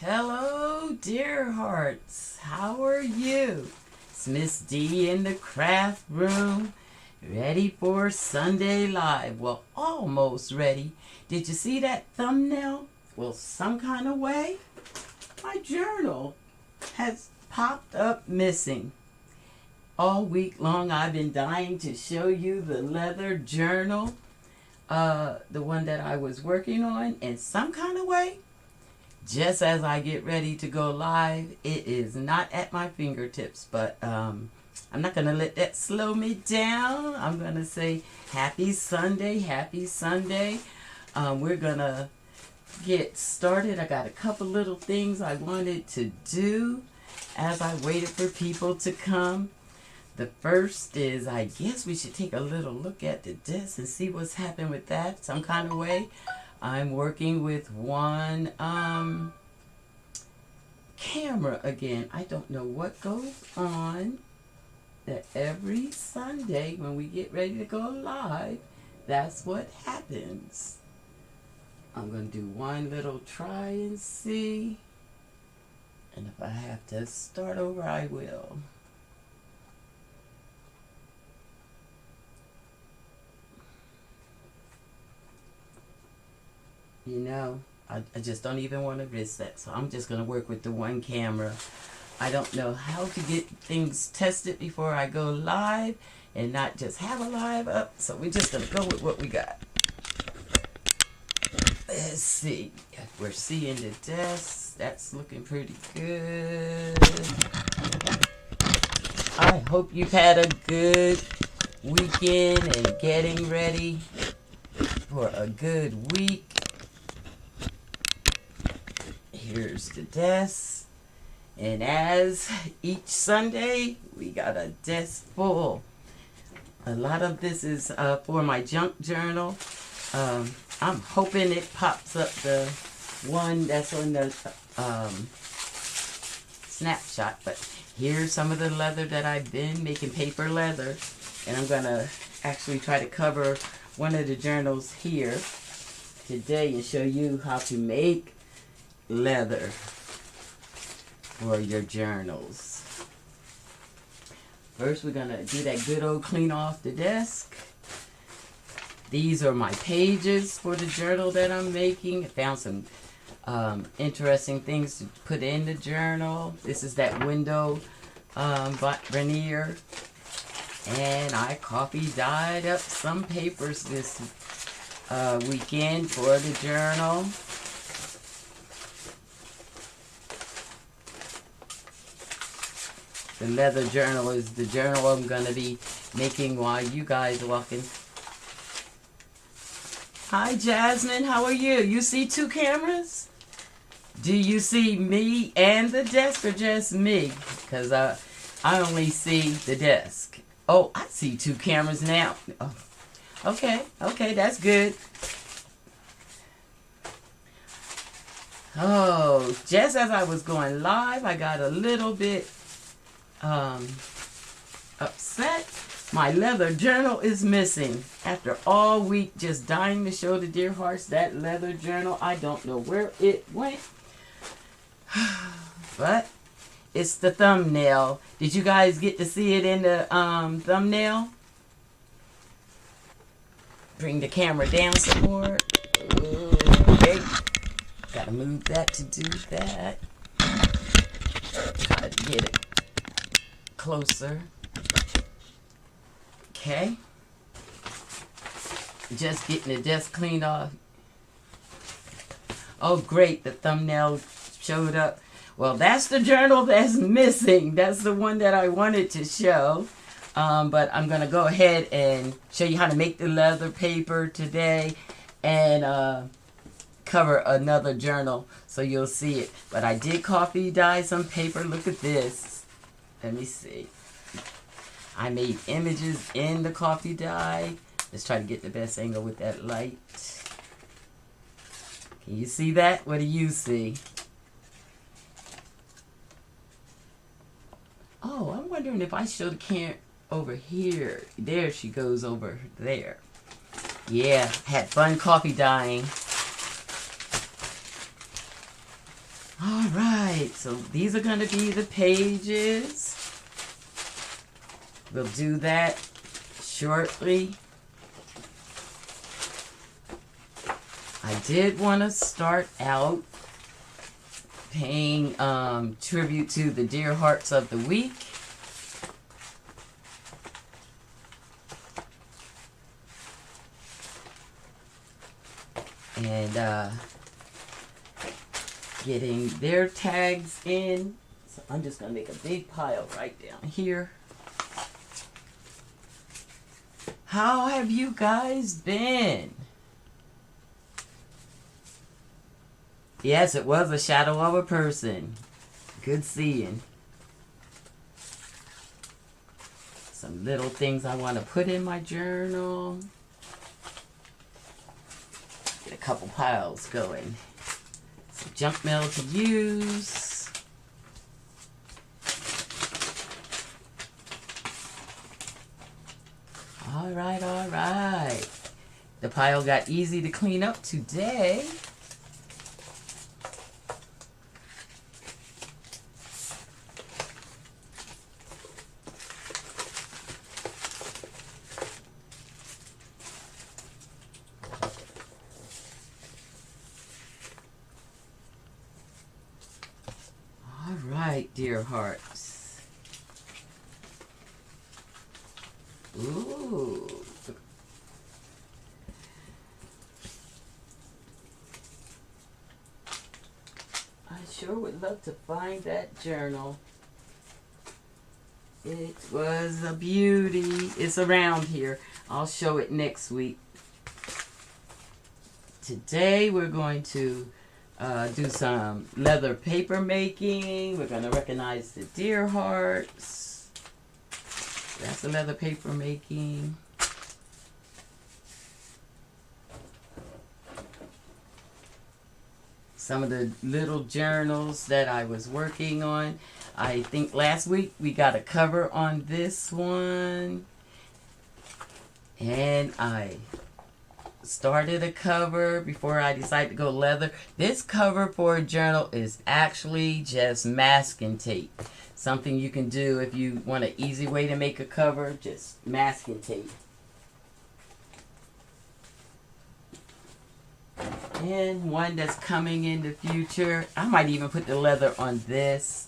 Hello, dear hearts. How are you? It's Miss D in the craft room, ready for Sunday Live. Well, almost ready. Did you see that thumbnail? Well, some kind of way, my journal has popped up missing. All week long, I've been dying to show you the leather journal, the one that I was working on, and some kind of way, just as I get ready to go live, it is not at my fingertips, but I'm not going to let that slow me down. I'm going to say happy Sunday, happy Sunday. We're going to get started. I got a couple little things I wanted to do as I waited for people to come. The first is, I guess we should take a little look at the desk and see what's happened with that some kind of way. I'm working with one camera again. I don't know what goes on, that every Sunday when we get ready to go live, that's what happens. I'm going to do one little try and see. And if I have to start over, I will. You know, I just don't even want to risk that. So I'm just going to work with the one camera. I don't know how to get things tested before I go live and not just have a live up. So we're just going to go with what we got. Let's see. We're seeing the desk. That's looking pretty good. I hope you've had a good weekend and getting ready for a good week. Here's the desk, and as each Sunday, we got a desk full. A lot of this is for my junk journal. I'm hoping it pops up the one that's on the snapshot, but here's some of the leather that I've been making, paper leather, and I'm gonna actually try to cover one of the journals here today and show you how to make leather for your journals. First, we're gonna do that good old clean off the desk. These are my pages for the journal that I'm making. I found some interesting things to put in the journal. This is that window veneer, and I coffee dyed up some papers this weekend for the journal. The leather journal is the journal I'm going to be making while you guys are walking. Hi, Jasmine. How are you? You see two cameras? Do you see me and the desk or just me? Because I only see the desk. Oh, I see two cameras now. Oh, okay, that's good. Oh, just as I was going live, I got a little bit upset. My leather journal is missing. After all week just dying to show the dear hearts that leather journal, I don't know where it went. But it's the thumbnail. Did you guys get to see it in the thumbnail? Bring the camera down some more. Okay. Gotta move that to do that. Try to get it closer. Okay. Just getting the desk cleaned off. Oh, great. The thumbnail showed up. Well, that's the journal that's missing. That's the one that I wanted to show. But I'm going to go ahead and show you how to make the leather paper today and cover another journal so you'll see it. But I did coffee dye some paper. Look at this. Let me see. I made images in the coffee dye. Let's try to get the best angle with that light. Can you see that? What do you see? Oh, I'm wondering if I show the camera over here. There she goes over there. Yeah, had fun coffee dyeing. All right, so these are going to be the pages. We'll do that shortly. I did want to start out paying tribute to the Dear Hearts of the Week. And getting their tags in. So I'm just going to make a big pile right down here. How have you guys been? Yes, it was a shadow of a person. Good seeing. Some little things I want to put in my journal. Get a couple piles going. Some junk mail to use. All right, all right. The pile got easy to clean up today. Dear hearts. Ooh. I sure would love to find that journal. It was a beauty. It's around here. I'll show it next week. Today we're going to do some leather paper making. We're going to recognize the deer hearts. That's the leather paper making. Some of the little journals that I was working on. I think last week we got a cover on this one. And I started a cover before I decided to go leather. This cover for a journal is actually just masking tape. Something you can do if you want an easy way to make a cover, just masking tape. And one that's coming in the future. I might even put the leather on this.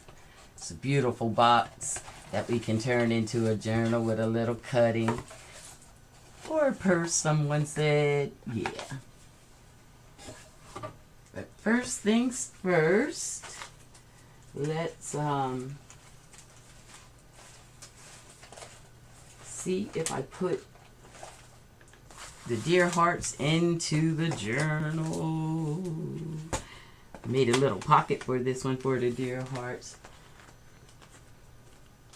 It's a beautiful box that we can turn into a journal with a little cutting. Or a purse, someone said. Yeah. But first things first, let's see if I put the deer hearts into the journal. Made a little pocket for this one for the deer hearts.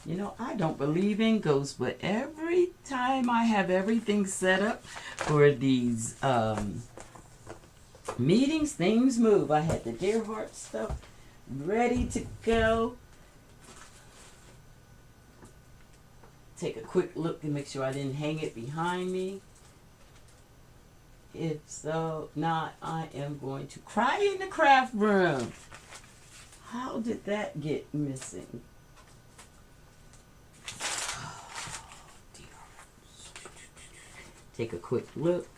You know, I don't believe in ghosts, but every time I have everything set up for these meetings, things move. I had the deer heart stuff ready to go. Take a quick look and make sure I didn't hang it behind me. If so, not, I am going to cry in the craft room. How did that get missing? Take a quick look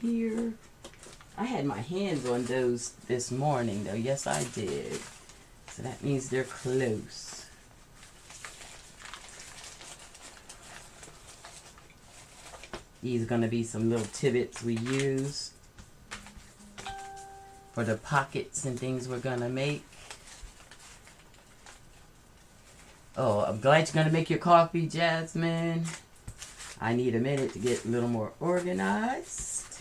here. I had my hands on those this morning though. Yes, I did. So that means they're close. These are going to be some little tibbets we use for the pockets and things we're going to make. Oh, I'm glad you're going to make your coffee, Jasmine. I need a minute to get a little more organized.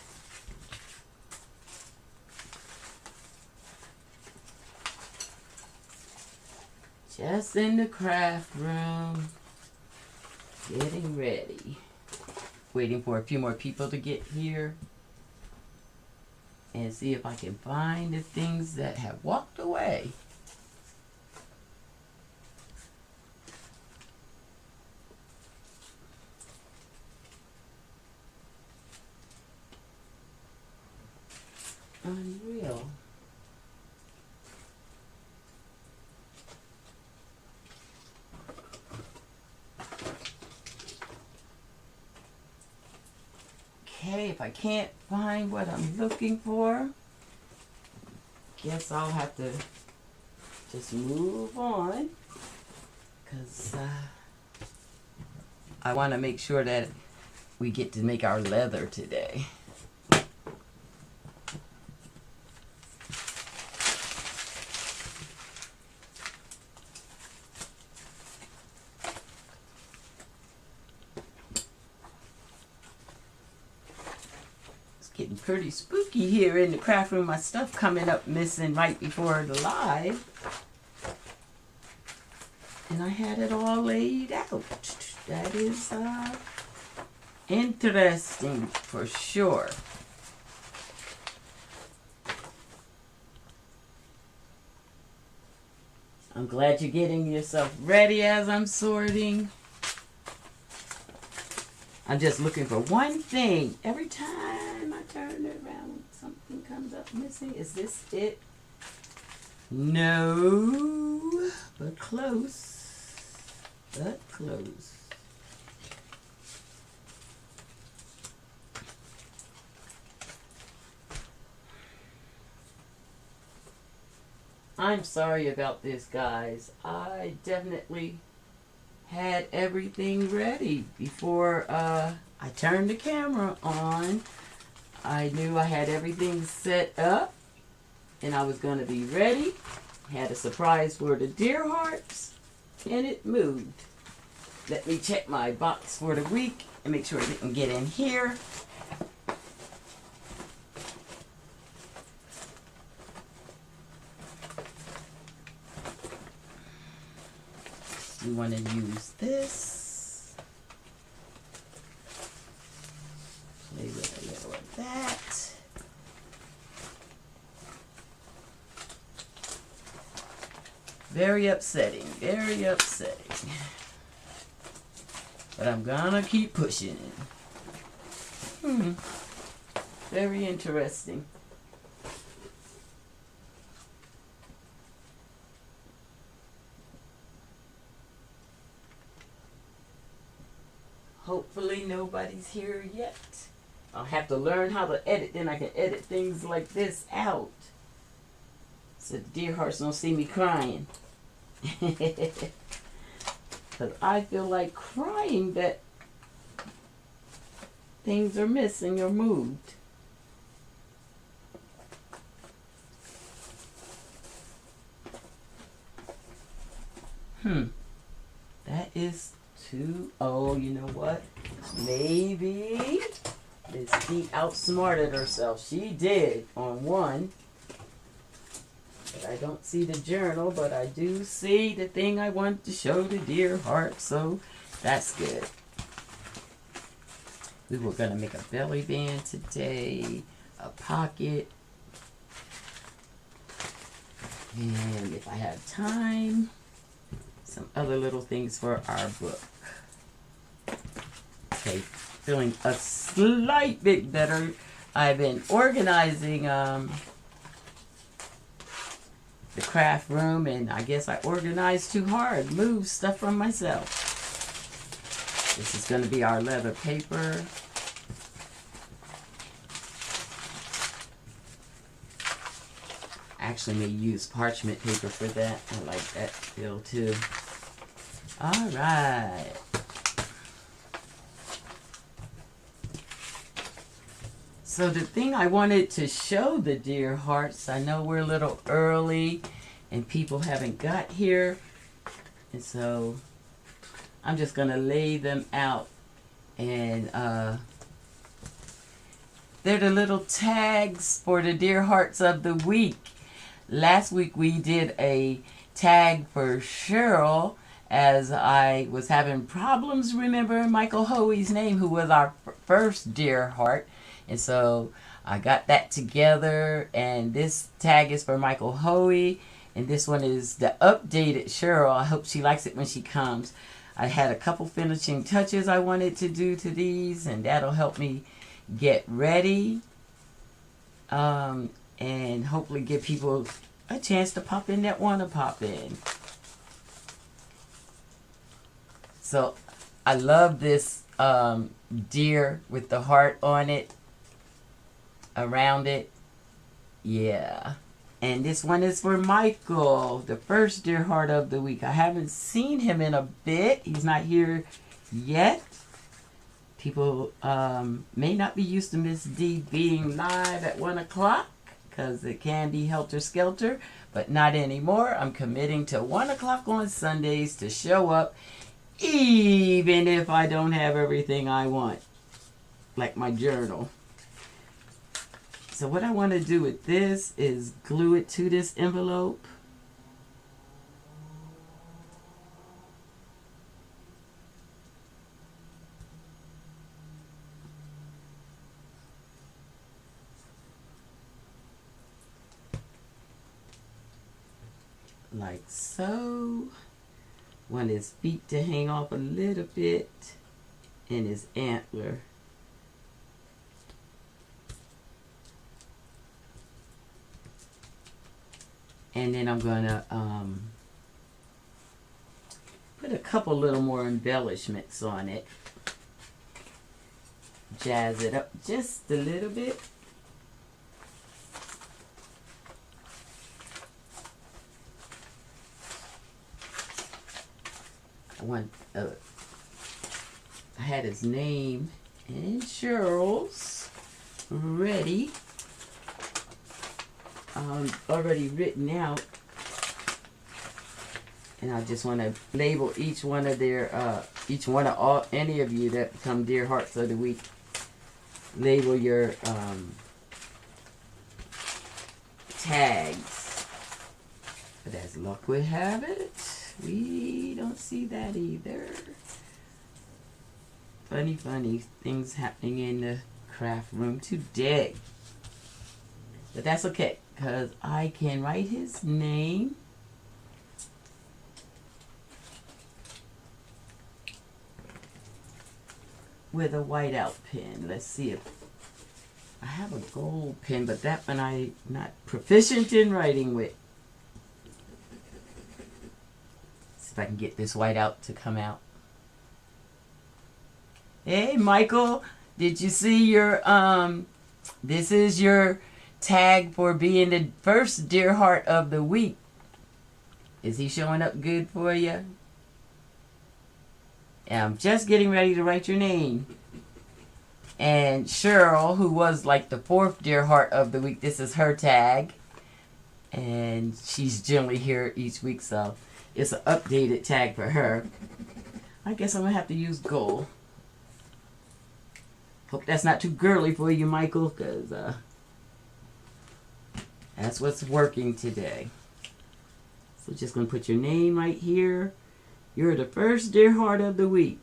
Just in the craft room, getting ready. Waiting for a few more people to get here. And see if I can find the things that have walked away. Unreal. Okay, if I can't find what I'm looking for, guess I'll have to just move on, because I want to make sure that we get to make our leather today. Getting pretty spooky here in the craft room. My stuff coming up missing right before the live. And I had it all laid out. That is interesting for sure. I'm glad you're getting yourself ready as I'm sorting. I'm just looking for one thing. Every time I turn it around, something comes up missing. Is this it? No, but close. But close. I'm sorry about this, guys. I definitely had everything ready before I turned the camera on. I knew I had everything set up and I was going to be ready. Had a surprise for the deer hearts and it moved. Let me check my box for the week and make sure it didn't get in here. We want to use this. Play with a little of that. Very upsetting, very upsetting. But I'm gonna keep pushing it. Very interesting. Hopefully nobody's here yet. I'll have to learn how to edit, then I can edit things like this out. So the deer hearts don't see me crying. Because I feel like crying that things are missing or moved. That is too, oh, you know what? Maybe Miss D outsmarted herself. She did on one. But I don't see the journal, but I do see the thing I want to show the deer heart, so that's good. We were going to make a belly band today, a pocket, and if I have time, some other little things for our book. Okay, feeling a slight bit better. I've been organizing the craft room, and I guess I organized too hard, moved stuff from myself. This is going to be our leather paper. Actually may use parchment paper for that. I like that feel too. All right. So the thing I wanted to show the deer hearts, I know we're a little early and people haven't got here, and so I'm just going to lay them out, and they're the little tags for the deer hearts of the week. Last week we did a tag for Cheryl, as I was having problems remembering Michael Hoey's name, who was our first deer heart. And so I got that together, and this tag is for Michael Hoey, and this one is the updated Cheryl. I hope she likes it when she comes. I had a couple finishing touches I wanted to do to these, and that'll help me get ready, and hopefully give people a chance to pop in that want to pop in. So I love this deer with the heart on it. around it. Yeah. And this one is for Michael, the first Dear Heart of the week. I haven't seen him in a bit. He's not here yet. People may not be used to Miss D being live at 1 o'clock because it can be helter-skelter, but not anymore. I'm committing to 1 o'clock on Sundays to show up, even if I don't have everything I want, like my journal. So what I want to do with this is glue it to this envelope. Like so. Want his feet to hang off a little bit and his antler. And then I'm going to put a couple little more embellishments on it. Jazz it up just a little bit. I had his name and Cheryl's ready. Already written out, and I just want to label each one of their any of you that become Dear Hearts of the Week. Label your tags, but as luck would have it, we don't see that either. Funny things happening in the craft room today, but that's okay. Because I can write his name. With a whiteout pen. Let's see if I have a gold pen, but that one I'm not proficient in writing with. See if I can get this whiteout to come out. Hey, Michael, did you see your this is your tag for being the first Dear Heart of the week. Is he showing up good for you? And I'm just getting ready to write your name. And Cheryl, who was like the fourth Dear Heart of the week, this is her tag. And she's generally here each week, so it's an updated tag for her. I guess I'm going to have to use gold. Hope that's not too girly for you, Michael, because that's what's working today. So just going to put your name right here. You're the first Dear Heart of the week.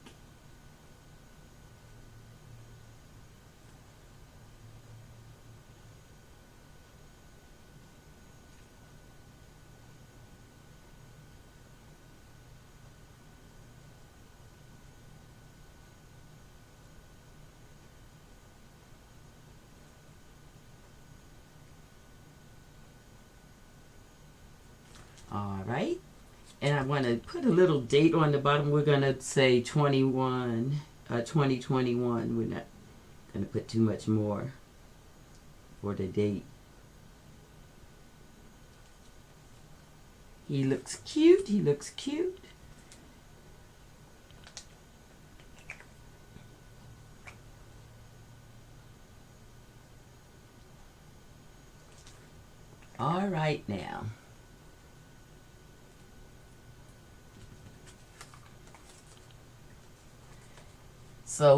All right. And I want to put a little date on the bottom. We're going to say 2021. We're not going to put too much more for the date. He looks cute. He looks cute. All right now. So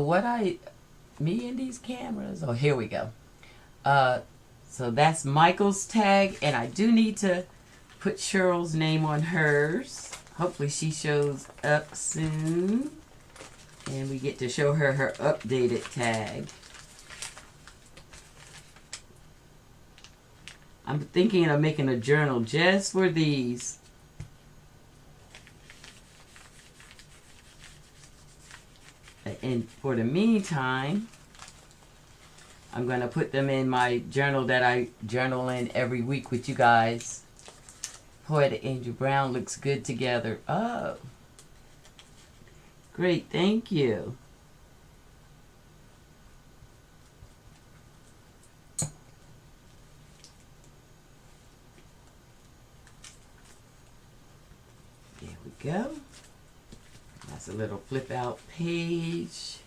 me and these cameras, oh, here we go. So that's Michael's tag, and I do need to put Cheryl's name on hers. Hopefully she shows up soon, and we get to show her her updated tag. I'm thinking of making a journal just for these. And for the meantime, I'm going to put them in my journal that I journal in every week with you guys. Poetic Angel Brown looks good together. Oh, great. Thank you. go. That's a little flip out page.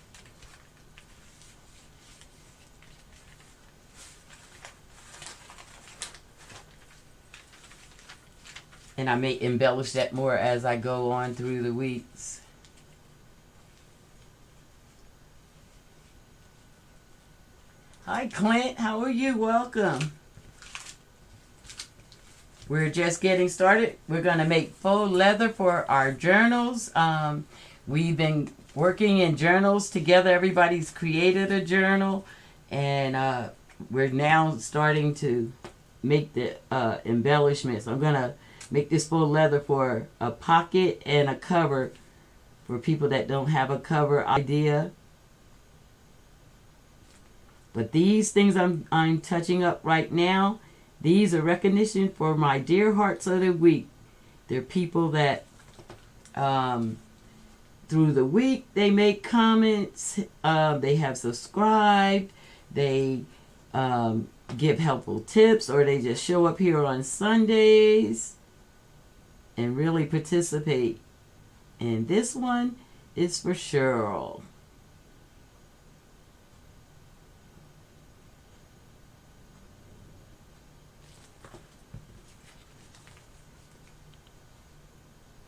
And I may embellish that more as I go on through the weeks. Hi Clint, how are you? Welcome. We're just getting started. We're going to make faux leather for our journals. We've been working in journals together. Everybody's created a journal. And we're now starting to make the embellishments. I'm going to make this faux leather for a pocket and a cover for people that don't have a cover idea. But these things I'm touching up right now, these are recognition for my dear hearts of the week. They're people that through the week they make comments, they have subscribed, they give helpful tips, or they just show up here on Sundays and really participate. And this one is for Cheryl.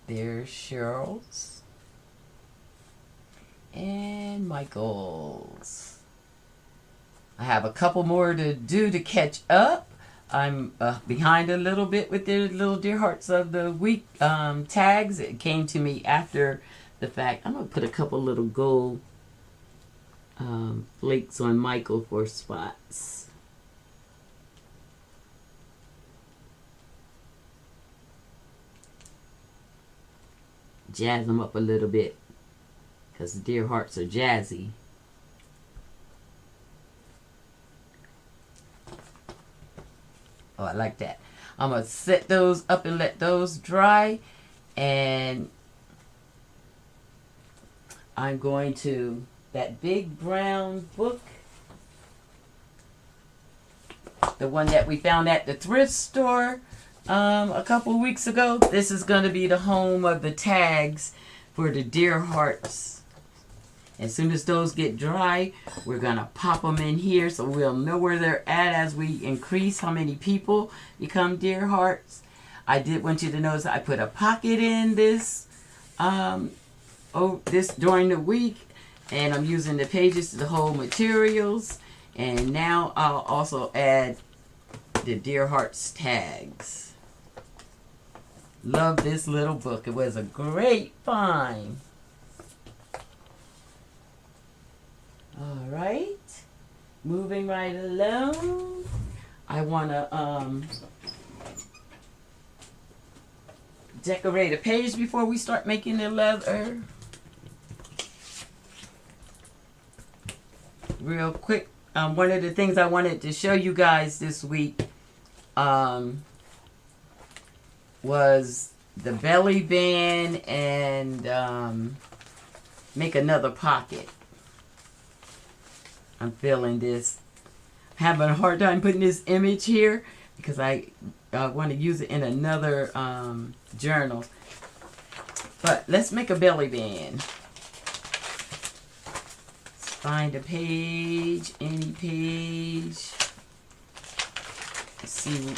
There's Cheryl's and Michael's. I have a couple more to do to catch up. I'm behind a little bit with the little Dear Hearts of the Week tags. It came to me after the fact. I'm going to put a couple little gold flakes on Michael for spots. Jazz them up a little bit because the Dear Hearts are jazzy. Oh, I like that. I'm going to set those up and let those dry. And I'm going to, that big brown book, the one that we found at the thrift store a couple weeks ago. This is going to be the home of the tags for the Dear Hearts. As soon as those get dry, we're going to pop them in here so we'll know where they're at as we increase how many people become Dear Hearts. I did want you to notice I put a pocket in this this during the week, and I'm using the pages to hold materials. And now I'll also add the Dear Hearts tags. Love this little book. It was a great find. All right, moving right along. I want to decorate a page before we start making the leather. Real quick, one of the things I wanted to show you guys this week was the belly band and make another pocket. I'm feeling this. Having a hard time putting this image here because I want to use it in another journal. But let's make a belly band. Let's find a page, any page. Let's see.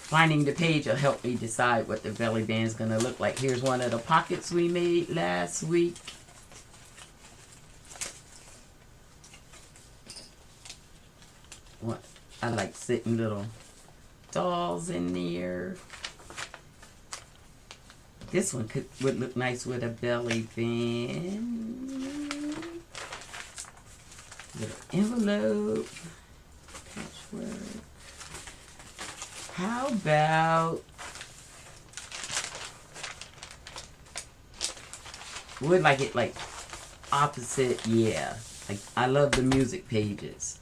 Finding the page will help me decide what the belly band is going to look like. Here's one of the pockets we made last week. I like sitting little dolls in there. This one would look nice with a belly band. Little envelope. Patchwork. How about would like it like opposite? Yeah. Like I love the music pages.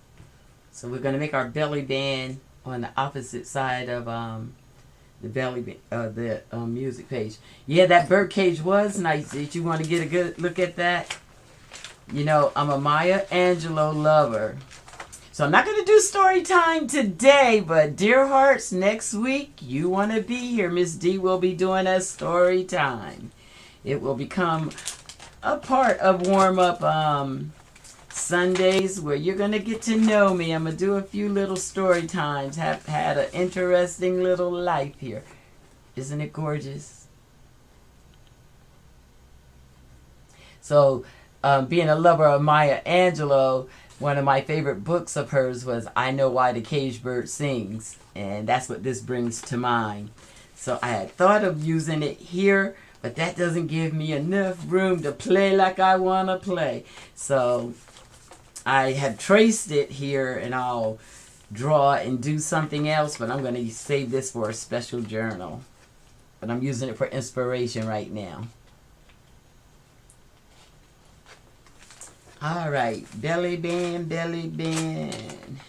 So we're going to make our belly band on the opposite side of the belly band, the music page. Yeah, that bird cage was nice. Did you want to get a good look at that? You know, I'm a Maya Angelou lover. So I'm not going to do story time today, but Dear Hearts, next week, you want to be here. Miss D will be doing a story time. It will become a part of warm-up Sundays where you're going to get to know me. I'm going to do a few little story times. Have had an interesting little life here. Isn't it gorgeous? So, being a lover of Maya Angelou, one of my favorite books of hers was I Know Why the Caged Bird Sings, and that's what this brings to mind. So I had thought of using it here, but that doesn't give me enough room to play like I want to play. So I have traced it here, and I'll draw and do something else, but I'm going to save this for a special journal. But I'm using it for inspiration right now. All right, belly band, belly band.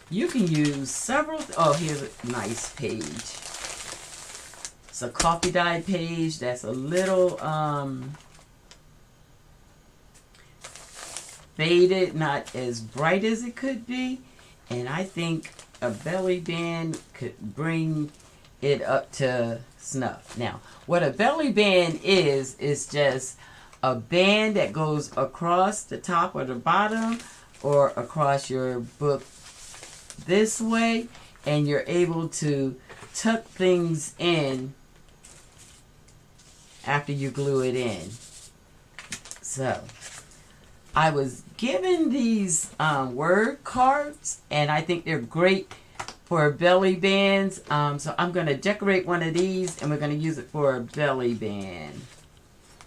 You can use several, oh, here's a nice page. It's a coffee dye page that's a little faded, not as bright as it could be. And I think a belly band could bring it up to snuff. Now, what a belly band is just a band that goes across the top or the bottom or across your book this way, and you're able to tuck things in after you glue it in. So, I was given these word cards, and I think they're great for belly bands. So I'm going to decorate one of these, and we're going to use it for a belly band.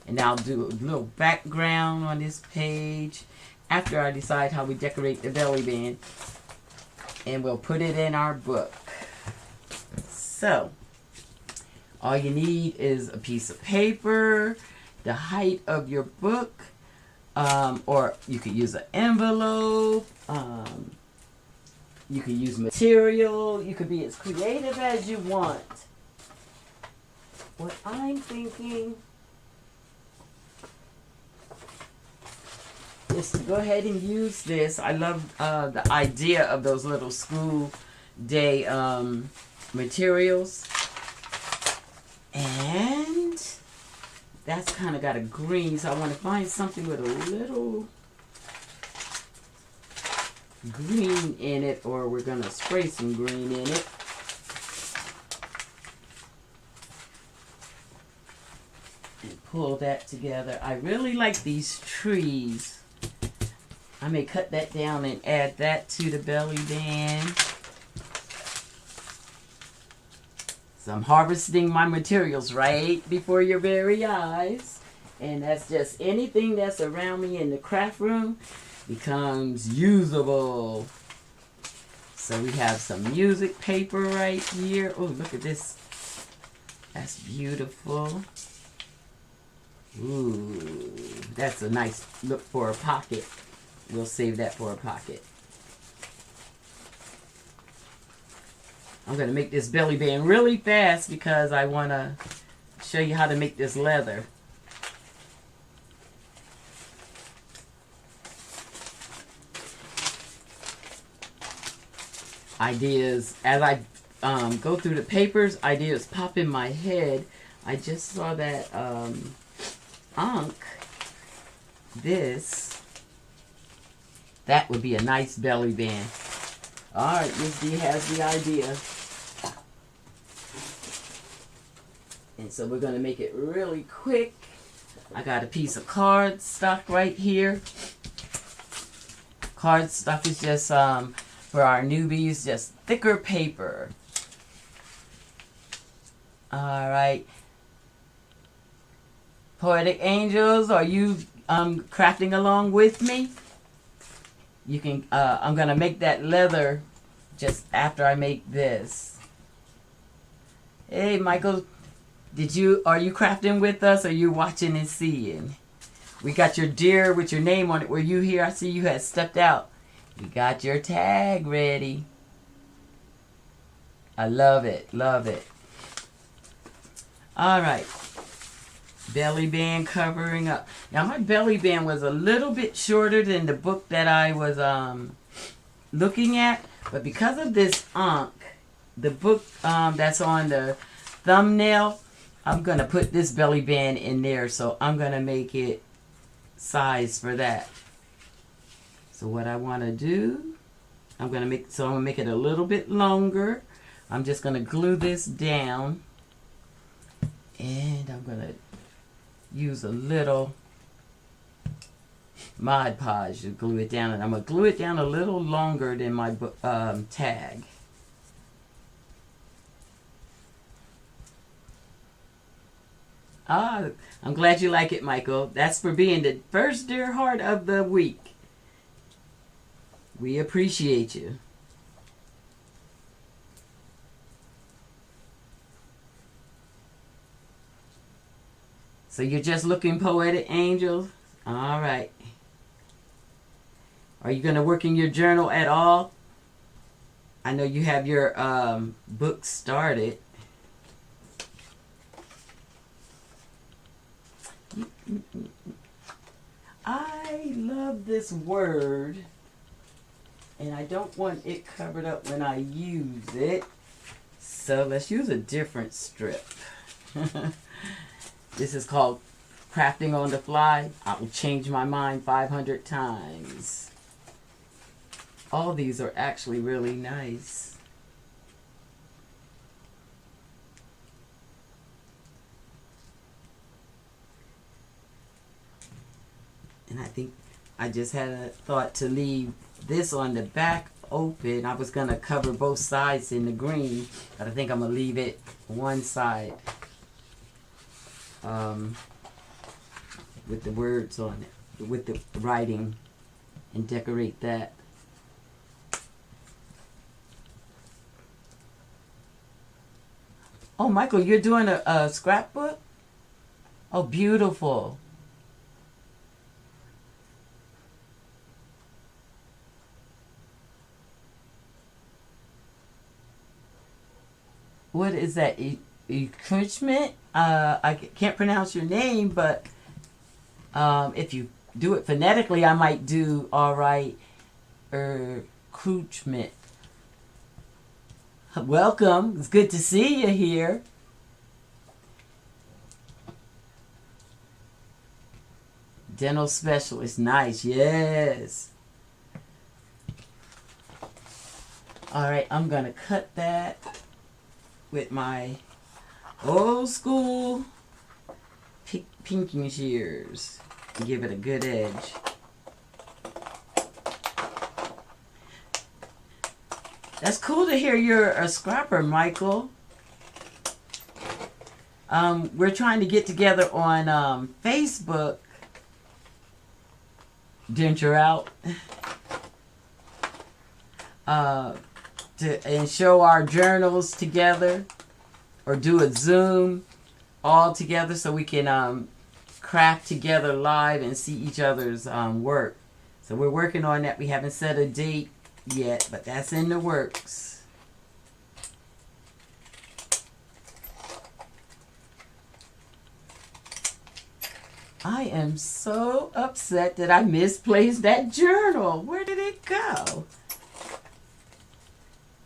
And I'll do a little background on this page after I decide how we decorate the belly band. And we'll put it in our book. So, all you need is a piece of paper, the height of your book, or you could use an envelope, you could use material, you could be as creative as you want. What I'm thinking is to go ahead and use this. I love the idea of those little school day materials. And that's kind of got a green, so I want to find something with a little green in it, or we're going to spray some green in it. And pull that together. I really like these trees. I may cut that down and add that to the belly band. So I'm harvesting my materials right before your very eyes. And that's just anything that's around me in the craft room becomes usable. So we have some music paper right here. Oh, look at this. That's beautiful. Ooh, that's a nice look for a pocket. We'll save that for a pocket. I'm going to make this belly band really fast because I want to show you how to make this leather. Ideas, as I go through the papers, ideas pop in my head. I just saw that Ankh, that would be a nice belly band. Alright, Miss D has the idea. And so we're going to make it really quick. I got a piece of cardstock right here. Cardstock is just, for our newbies, just thicker paper. Alright. Poetic Angels, are you crafting along with me? You can, I'm going to make that leather just after I make this. Hey, Michael, are you crafting with us, or you watching and seeing? We got your deer with your name on it. Were you here? I see you had stepped out. You got your tag ready. I love it, love it. All right. Belly band covering up. Now my belly band was a little bit shorter than the book that I was looking at, but because of this Ankh, the book that's on the thumbnail, I'm going to put this belly band in there, so I'm going to make it size for that. So what I want to do, I'm going to make it a little bit longer. I'm just going to glue this down, and I'm going to use a little Mod Podge to glue it down, and I'm going to glue it down a little longer than my tag. I'm glad you like it, Michael. That's for being the first Dear Heart of the week. We appreciate you. So you're just looking poetic, Angel? All right. Are you going to work in your journal at all? I know you have your book started. I love this word, and I don't want it covered up when I use it. So let's use a different strip. This is called Crafting on the Fly. I will change my mind 500 times. All these are actually really nice. And I think I just had a thought to leave this on the back open. I was going to cover both sides in the green, but I think I'm going to leave it one side with the words on it, with the writing, and decorate that. Oh, Michael, you're doing a scrapbook? Oh, beautiful. What is that? Encouragement? I can't pronounce your name, but if you do it phonetically, I might do all right. Encouragement. Welcome. It's good to see you here. Dental specialist. Nice. Yes. All right. I'm going to cut that with my old school pinking shears and give it a good edge. That's cool to hear you're a scrapper, Michael. We're trying to get together on Facebook. Denture out. And show our journals together, or do a Zoom all together so we can craft together live and see each other's work. So we're working on that. We haven't set a date yet, but that's in the works. I am so upset that I misplaced that journal. Where did it go?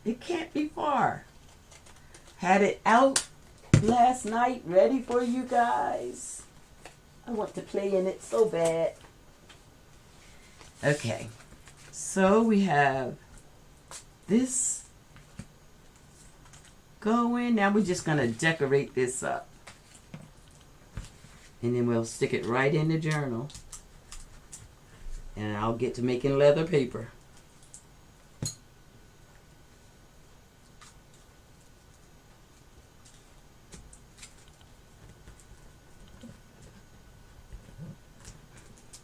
It can't be far. Had it out last night, ready for you guys. I want to play in it so bad. Okay, so we have this going. Now we're just going to decorate this up. And then we'll stick it right in the journal. And I'll get to making leather paper.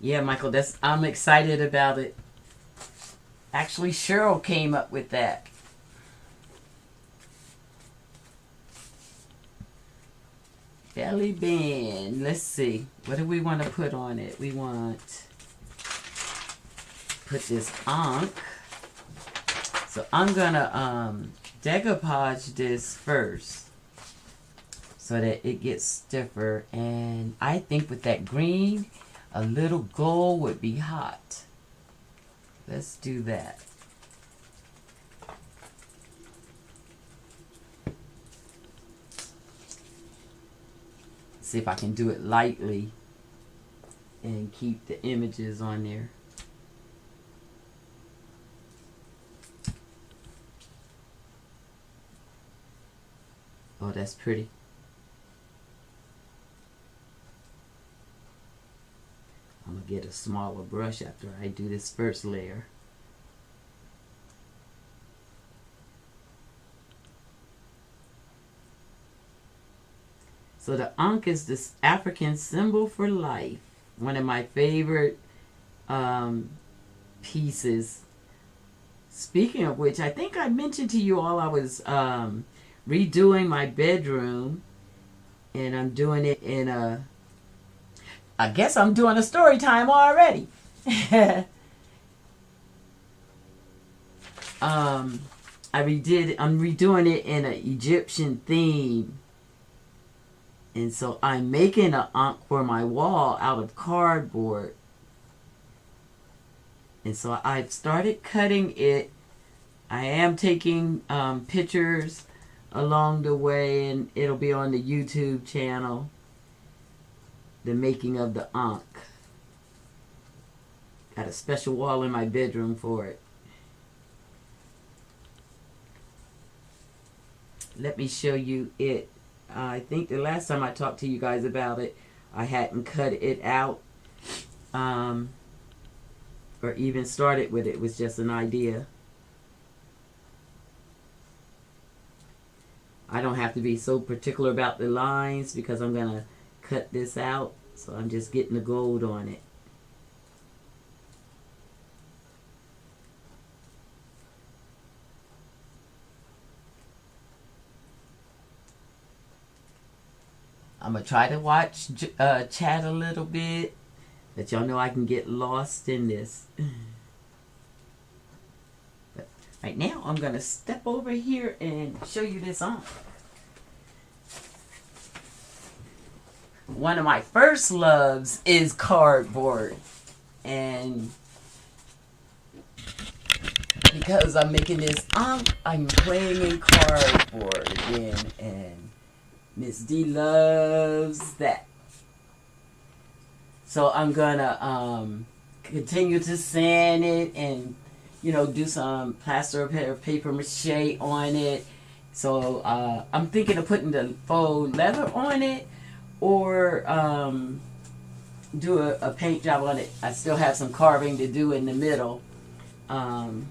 Yeah, Michael, I'm excited about it. Actually, Cheryl came up with that. Belly band. Let's see. What do we want to put on it? We want to put this Ankh. So I'm going to decoupage this first. so that it gets stiffer. And I think with that green, a little gold would be hot. Let's do that. See if I can do it lightly and keep the images on there. Oh, that's pretty. I'm gonna get a smaller brush after I do this first layer. So the Ankh is this African symbol for life. One of my favorite pieces. Speaking of which, I think I mentioned to you all I was redoing my bedroom, and I'm doing it in a, I guess I'm doing a story time already. I'm redoing it in an Egyptian theme. And so I'm making an ankh for my wall out of cardboard. And so I've started cutting it. I am taking pictures along the way, and it'll be on the YouTube channel. The making of the ankh. Got a special wall in my bedroom for it. Let me show you it. I think the last time I talked to you guys about it, I hadn't cut it out or even started with it. It was just an idea. I don't have to be so particular about the lines because I'm going to cut this out. So I'm just getting the gold on it. I'm going to try to watch, chat a little bit. But y'all know I can get lost in this. But right now, I'm going to step over here and show you this on. One of my first loves is cardboard. And because I'm making this I'm playing in cardboard again. And Miss D loves that. So I'm gonna continue to sand it and, you know, do some plaster of paper mache on it. So I'm thinking of putting the faux leather on it, or do a paint job on it. I still have some carving to do in the middle. But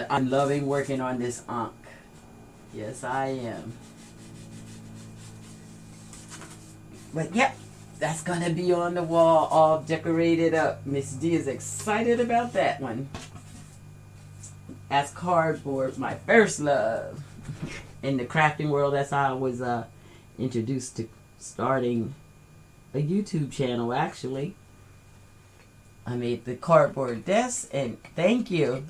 I'm loving working on this ankh. Yes, I am. But yep, that's gonna be on the wall, all decorated up. Miss D is excited about that one. That's cardboard, my first love. In the crafting world, that's how I was introduced to starting a YouTube channel, actually. I made the cardboard desk, and thank you.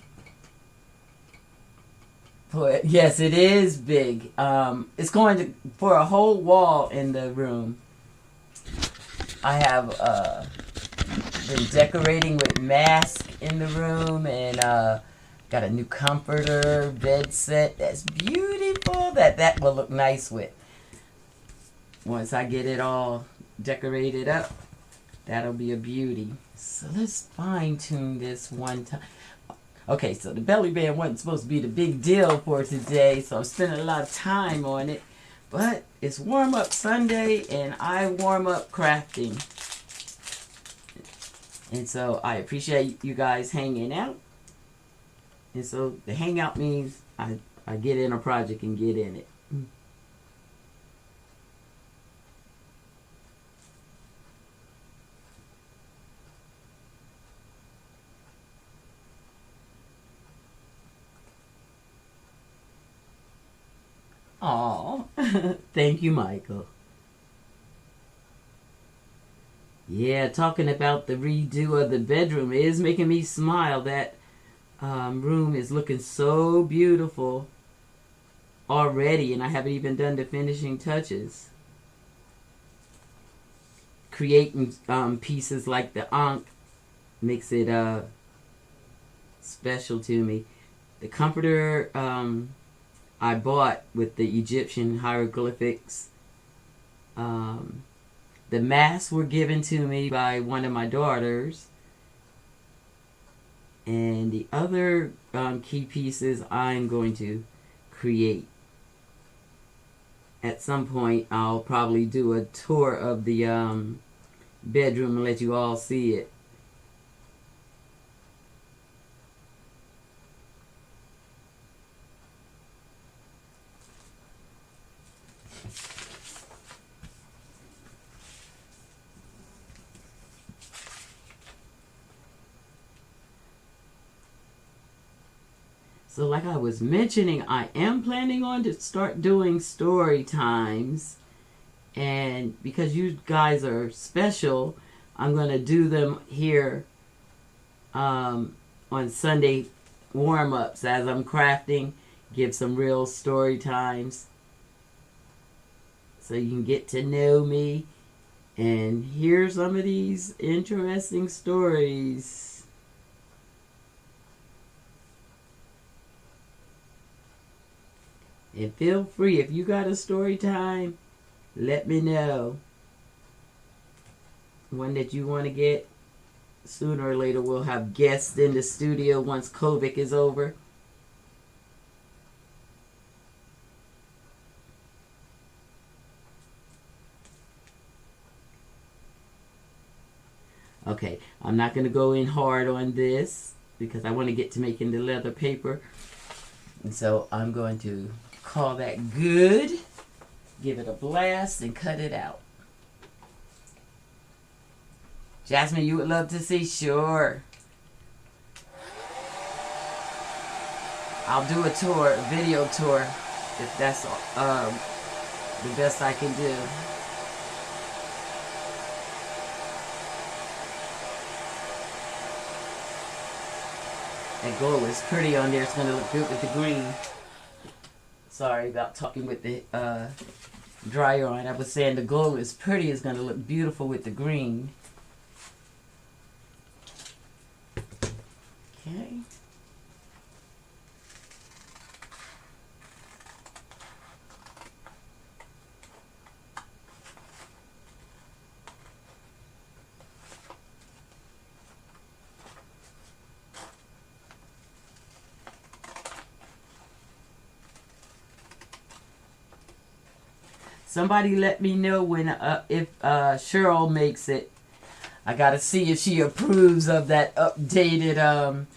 But yes, it is big. It's going to for a whole wall in the room. I have been decorating with masks in the room, and got a new comforter bed set that's beautiful. That will look nice with. Once I get it all decorated up, that'll be a beauty. So let's fine tune this one time. Okay, so the belly band wasn't supposed to be the big deal for today, so I'm spending a lot of time on it. But it's warm up Sunday, and I warm up crafting. And so I appreciate you guys hanging out. And so the hangout means I get in a project and get in it. Aw, thank you, Michael. Yeah, talking about the redo of the bedroom is making me smile. That room is looking so beautiful already, and I haven't even done the finishing touches. Creating pieces like the Ankh makes it special to me. The comforter I bought with the Egyptian hieroglyphics. The masks were given to me by one of my daughters. And the other key pieces I'm going to create. At some point, I'll probably do a tour of the bedroom and let you all see it. So like I was mentioning, I am planning on to start doing story times. And because you guys are special, I'm going to do them here on Sunday warm-ups as I'm crafting. Give some real story times so you can get to know me and hear some of these interesting stories. And feel free, if you got a story time, let me know. One that you want to get. Sooner or later we'll have guests in the studio once COVID is over. Okay, I'm not going to go in hard on this because I want to get to making the leather paper. And so I'm going to call that good, give it a blast, and cut it out. Jasmine, you would love to see? Sure. I'll do a tour, a video tour, if that's the best I can do. That gold is pretty on there. It's going to look good with the green. Sorry about talking with the dryer on. I was saying the gold is pretty. It's going to look beautiful with the green. Okay. Somebody let me know when if Cheryl makes it. I gotta see if she approves of that updated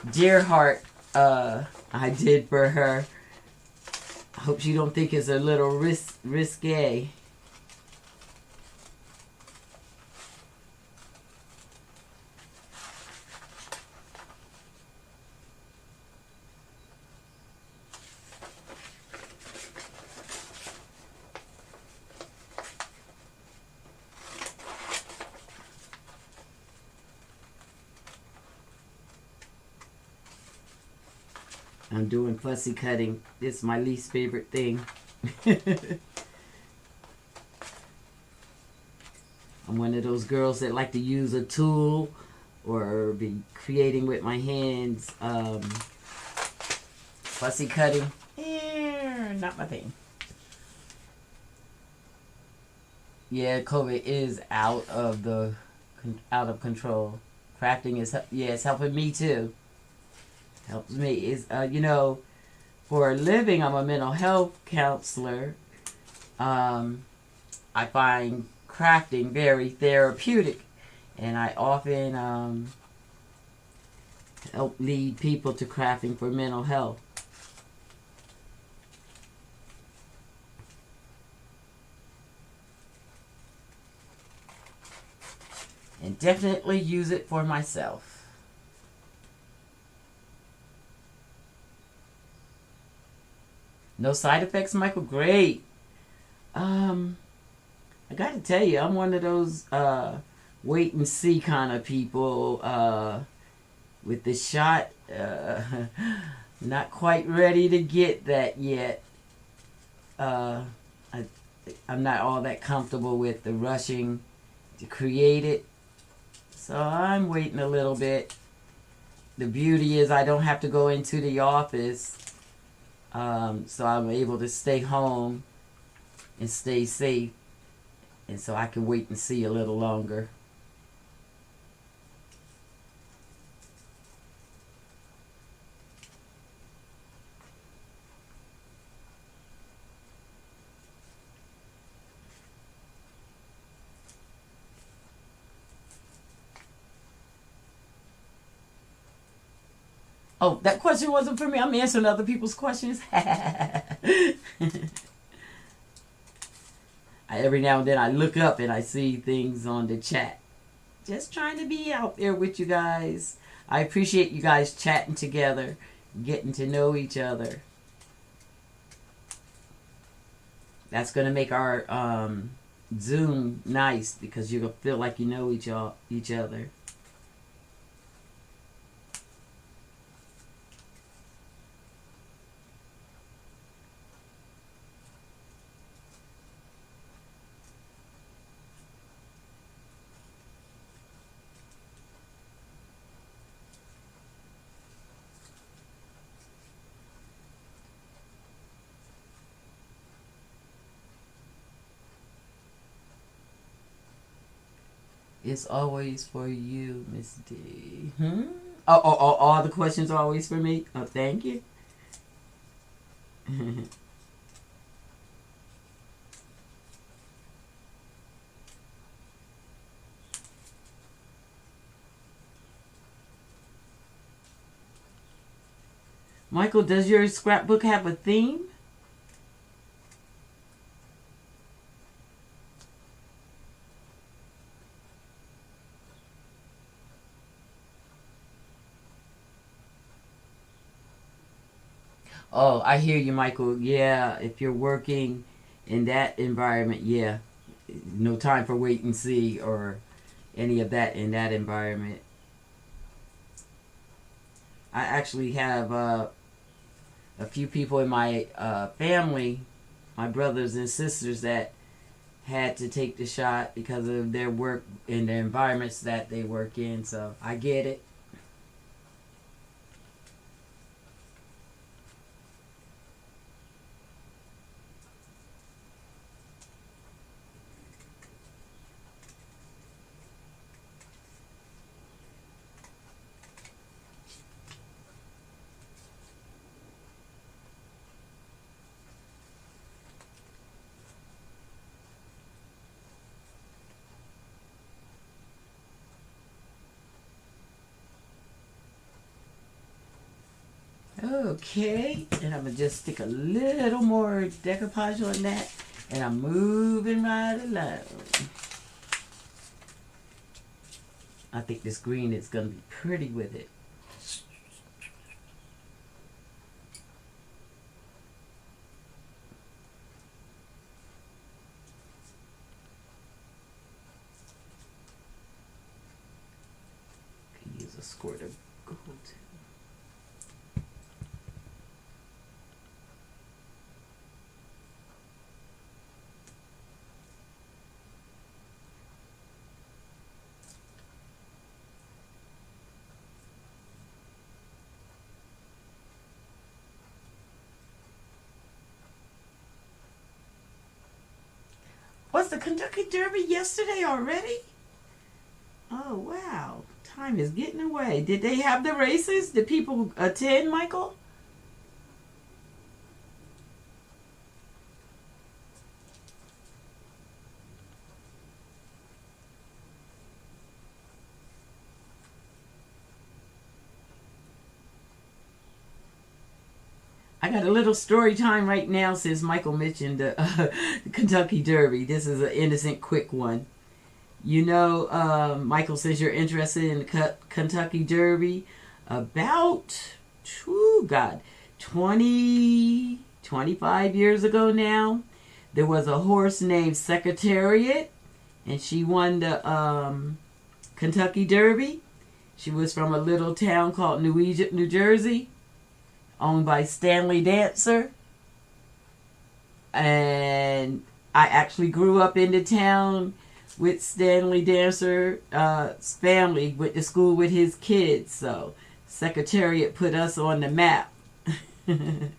deer heart I did for her. I hope she don't think it's a little risque. I'm doing fussy cutting. It's my least favorite thing. I'm one of those girls that like to use a tool or be creating with my hands. Fussy cutting, not my thing. Yeah, COVID is out of control. Crafting is, yeah, it's helping me too. Helps me is you know, for a living I'm a mental health counselor. I find crafting very therapeutic, and I often help lead people to crafting for mental health. And definitely use it for myself. No side effects, Michael? Great. I gotta tell you, I'm one of those wait and see kind of people with the shot. Not quite ready to get that yet. Uh, I, I'm not all that comfortable with the rushing to create it. So I'm waiting a little bit. The beauty is I don't have to go into the office. So I'm able to stay home and stay safe. And so I can wait and see a little longer. Oh, that question wasn't for me. I'm answering other people's questions. Every now and then I look up and I see things on the chat. Just trying to be out there with you guys. I appreciate you guys chatting together, getting to know each other. That's going to make our Zoom nice because you're going to feel like you know each other. It's always for you, Miss D. Oh, all the questions are always for me? Oh, thank you. Michael, does your scrapbook have a theme? Oh, I hear you, Michael. Yeah, if you're working in that environment, yeah, no time for wait and see or any of that in that environment. I actually have a few people in my family, my brothers and sisters, that had to take the shot because of their work in the environments that they work in. So I get it. Okay, and I'm gonna just stick a little more decoupage on that, and I'm moving right along. I think this green is gonna be pretty with it. Could use a squirt of gold too. Was the Kentucky Derby yesterday already? Oh, wow. Time is getting away. Did they have the races? Did people attend, Michael? I got a little story time right now since Michael mentioned the Kentucky Derby. This is an innocent, quick one. You know, Michael says you're interested in the Kentucky Derby. About, God, 20, 25 years ago now, there was a horse named Secretariat, and she won the Kentucky Derby. She was from a little town called New Jersey, owned by Stanley Dancer. and I actually grew up in the town with Stanley Dancer's family. Went to school with his kids, so Secretariat put us on the map. Do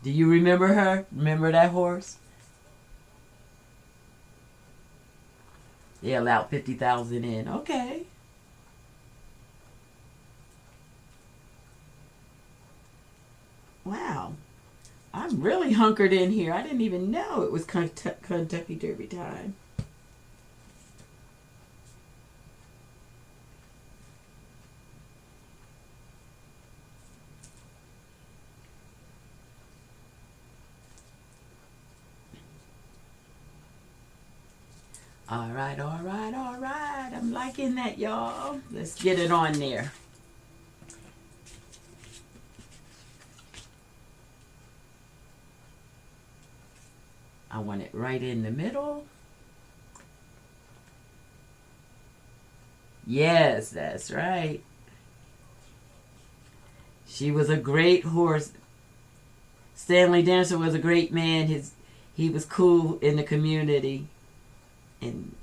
you remember her? Remember that horse? They allowed 50,000 in. Okay. Wow. I'm really hunkered in here. I didn't even know it was Kentucky Derby time. All right, all right, all right. I'm liking that, y'all. Let's get it on there. I want it right in the middle. Yes, that's right. She was a great horse. Stanley Dancer was a great man. He was cool in the community, and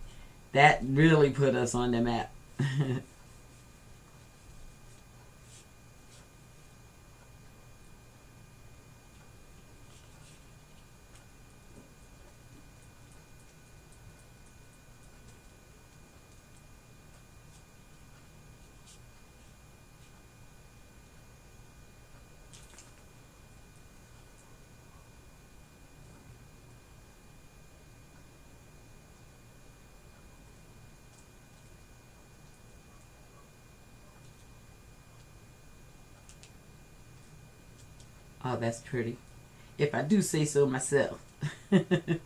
that really put us on the map. Oh, that's pretty. If I do say so myself. I'm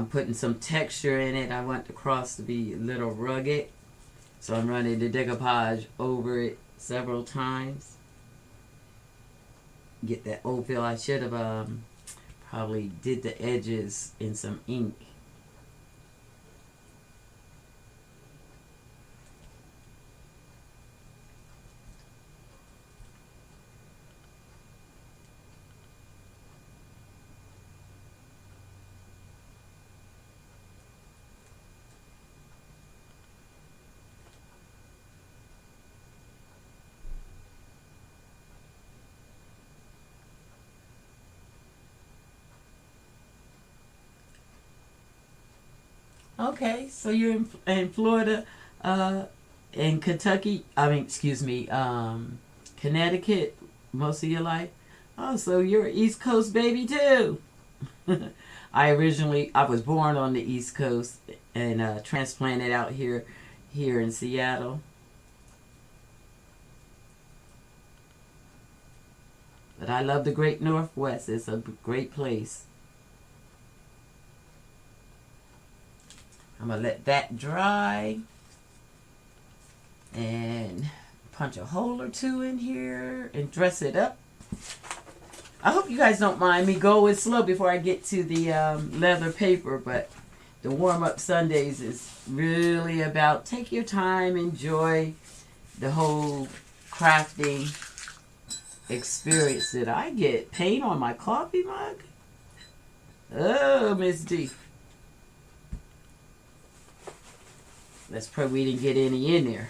putting some texture in it. I want the cross to be a little rugged. So I'm running the decoupage over it several times. Get that old feel. I should have probably did the edges in some ink. Okay, so you're in Florida, in Kentucky. I mean, excuse me, Connecticut, most of your life. Oh, so you're an East Coast baby too. I was born on the East Coast and transplanted out here in Seattle. But I love the Great Northwest. It's a great place. I'm gonna let that dry and punch a hole or two in here and dress it up. I hope you guys don't mind me going slow before I get to the leather paper, but the warm-up Sundays is really about take your time, enjoy the whole crafting experience. Did I get paint on my coffee mug? Oh, Miss D. Let's pray we didn't get any in there.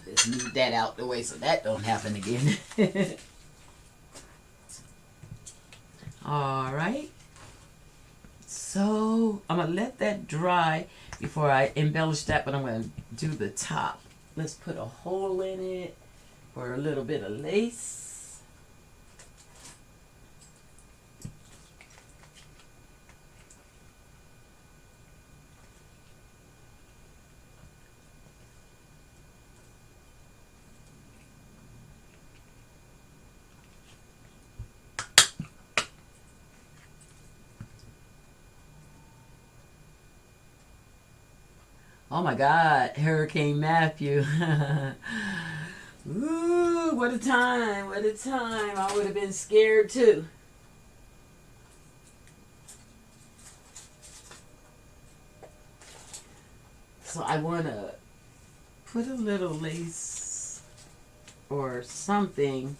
Let's move that out the way so that don't happen again. All right. So I'm going to let that dry before I embellish that, but I'm going to do the top. Let's put a hole in it for a little bit of lace. Oh my God, Hurricane Matthew. Ooh, what a time, what a time. I would have been scared too. So I want to put a little lace or something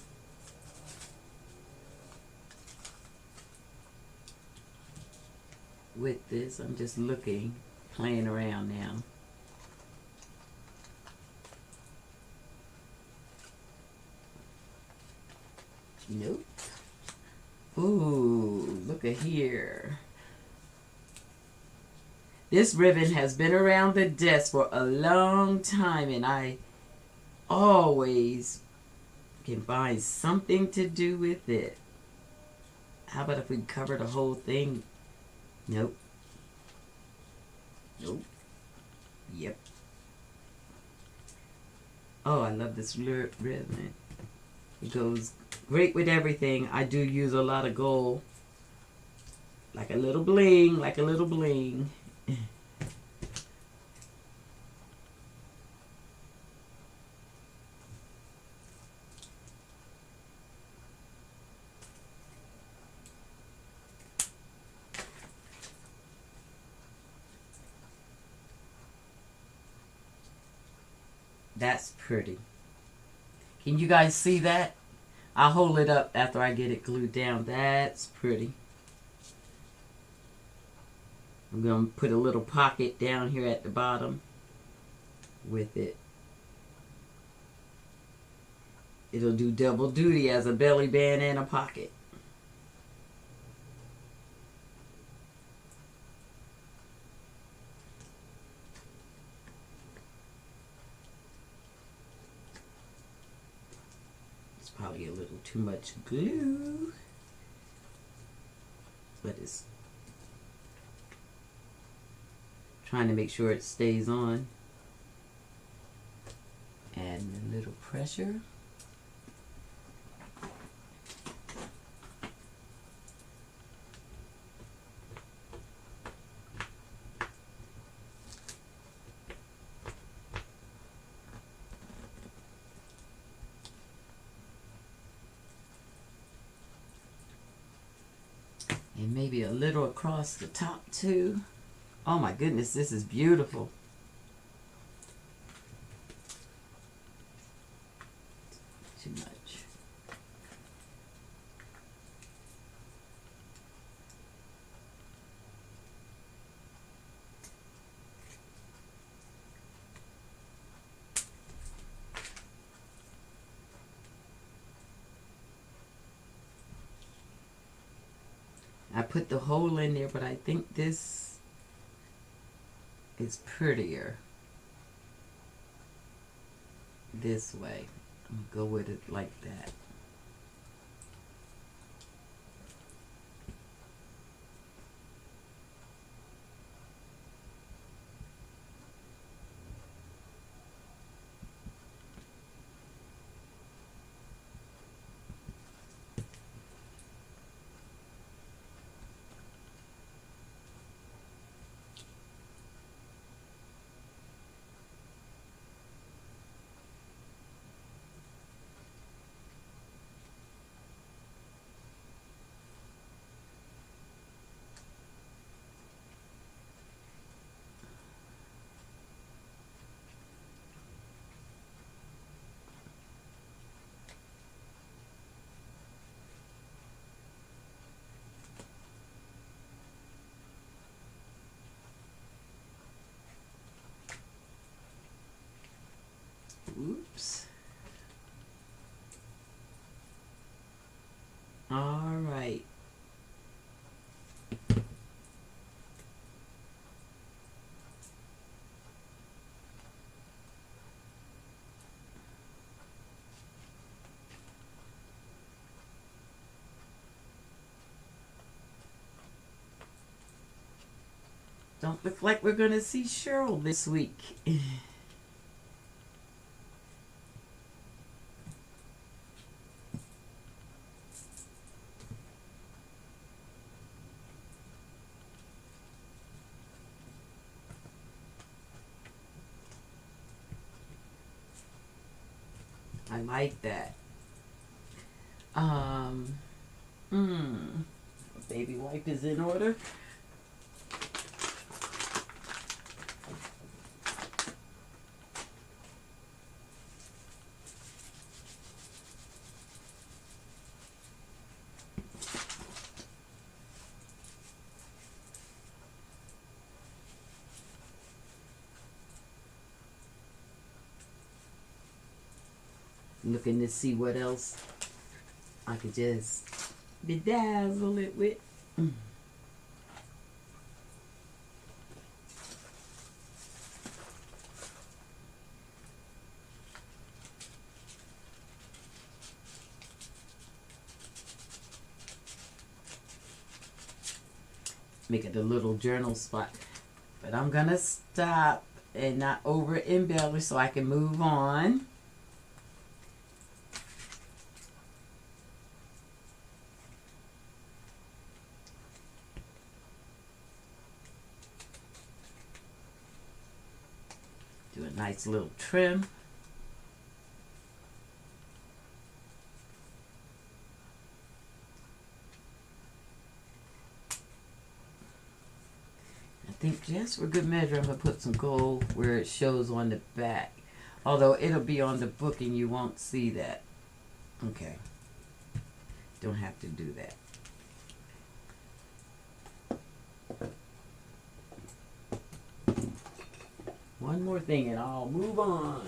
with this. I'm just looking, playing around now. Nope. Ooh, look at here. This ribbon has been around the desk for a long time, and I always can find something to do with it. How about if we cover the whole thing? Nope. Nope. Yep. Oh, I love this ribbon. It goes great with everything. I do use a lot of gold. Like a little bling, like a little bling. That's pretty. Can you guys see that? I'll hold it up after I get it glued down. That's pretty. I'm going to put a little pocket down here at the bottom with it. It'll do double duty as a belly band and a pocket. It's probably a little too much glue, but it's trying to make sure it stays on. Adding a little pressure. And maybe a little across the top too. Oh my goodness, this is beautiful. Too much. I put the hole in there, but I think this is prettier this way. I'm gonna go with it like that. Oops. All right. Don't look like we're gonna see Cheryl this week. I like that. Um, hmm. Baby wipe is in order. Looking to see what else I could just bedazzle it with. Make it a little journal spot. But I'm gonna stop and not over embellish so I can move on. Do a nice little trim. I think just for good measure, I'm going to put some gold where it shows on the back. Although it'll be on the book and you won't see that. Okay. Don't have to do that. One more thing and I'll move on.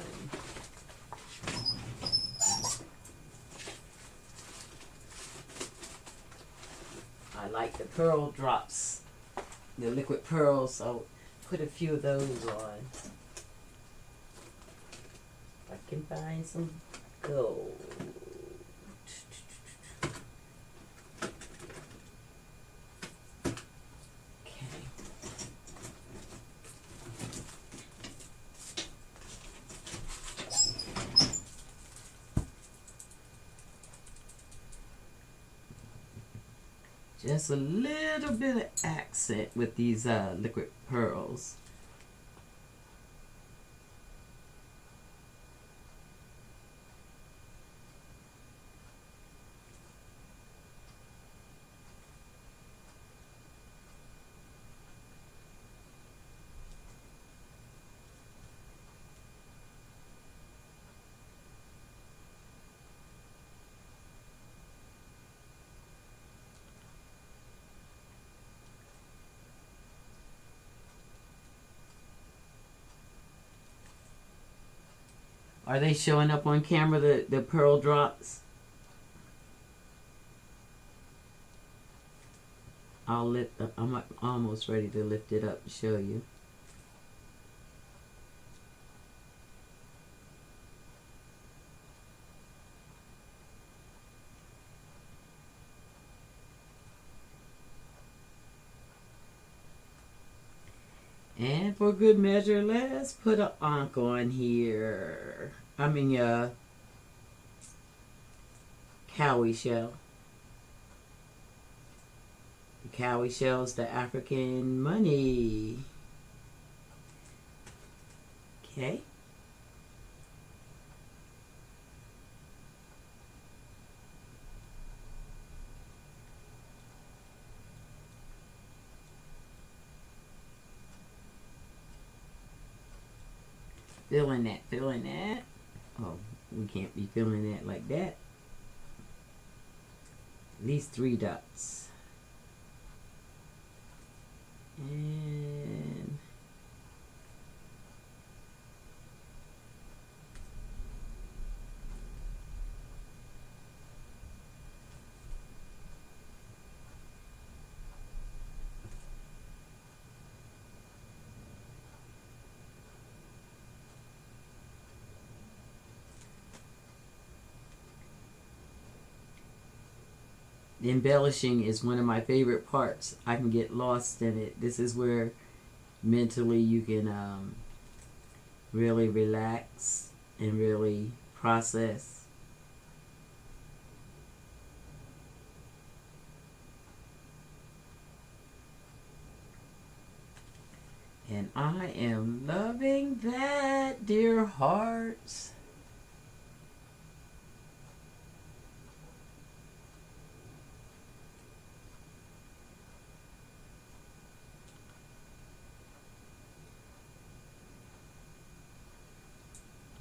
I like the pearl drops, the liquid pearls, so put a few of those on. If I can find some gold. Just a little bit of accent with these liquid pearls. Are they showing up on camera, the pearl drops? I'm almost ready to lift it up to show you. And for good measure, let's put an ankh on here. I mean, cowrie shell. The cowrie shell's the African money. Okay. Feeling that, feeling that. Oh, we can't be feeling that like that. At least 3 dots. And embellishing is one of my favorite parts. I can get lost in it. This is where mentally you can really relax and really process. And I am loving that, dear hearts.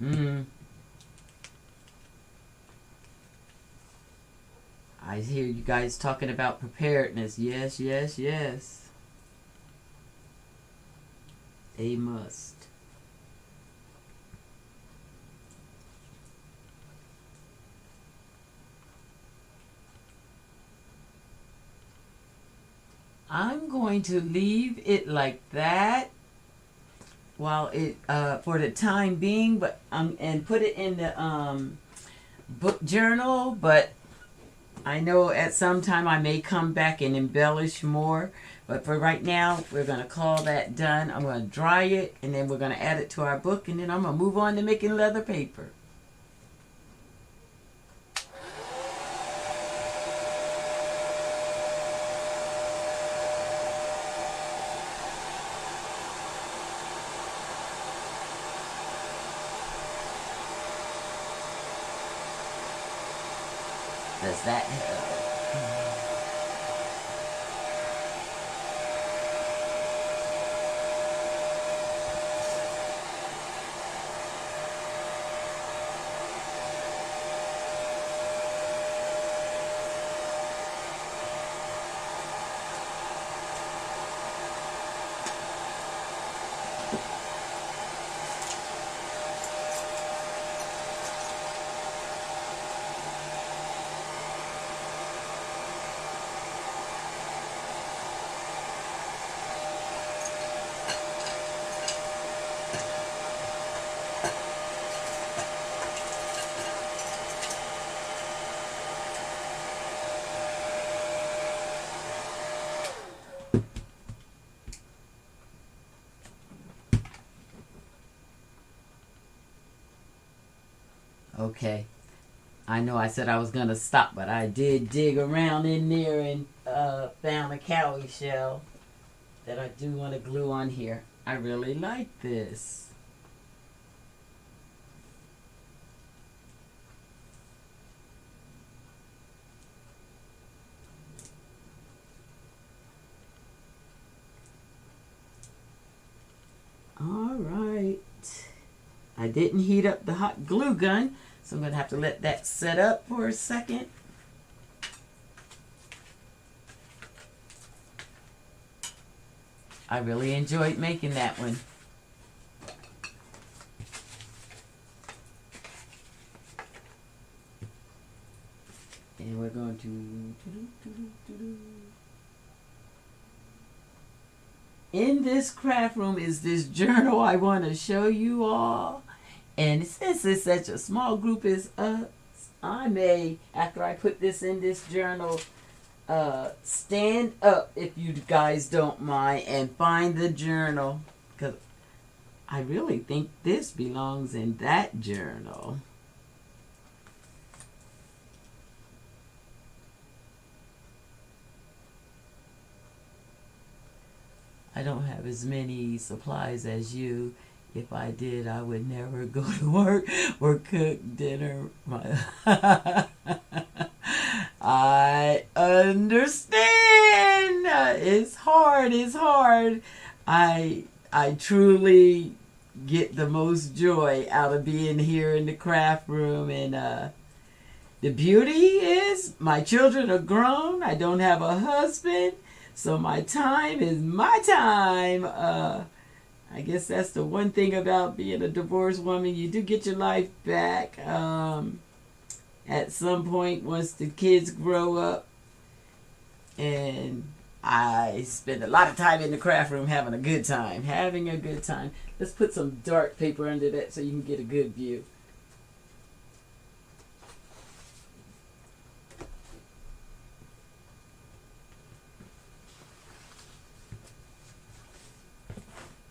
Mm. I hear you guys talking about preparedness. Yes, yes, yes. They must. I'm going to leave it like that while it for the time being, but and put it in the book journal. But I know at some time I may come back and embellish more. But for right now, we're gonna call that done. I'm gonna dry it, and then we're gonna add it to our book, and then I'm gonna move on to making leather paper. Does that help? Okay. I know I said I was gonna stop, but I did dig around in there and found a cowrie shell that I do want to glue on here. I really like this. All right. I didn't heat up the hot glue gun, so I'm going to have to let that set up for a second. I really enjoyed making that one. And we're going to... In this craft room is this journal I want to show you all. And since it's such a small group as us, I may, after I put this in this journal, stand up, if you guys don't mind, and find the journal. Because I really think this belongs in that journal. I don't have as many supplies as you. If I did, I would never go to work or cook dinner. I understand. It's hard. It's hard. I truly get the most joy out of being here in the craft room, and the beauty is my children are grown. I don't have a husband. So my time is my time. I guess that's the one thing about being a divorced woman. You do get your life back at some point once the kids grow up. And I spend a lot of time in the craft room having a good time. Having a good time. Let's put some dark paper under that so you can get a good view.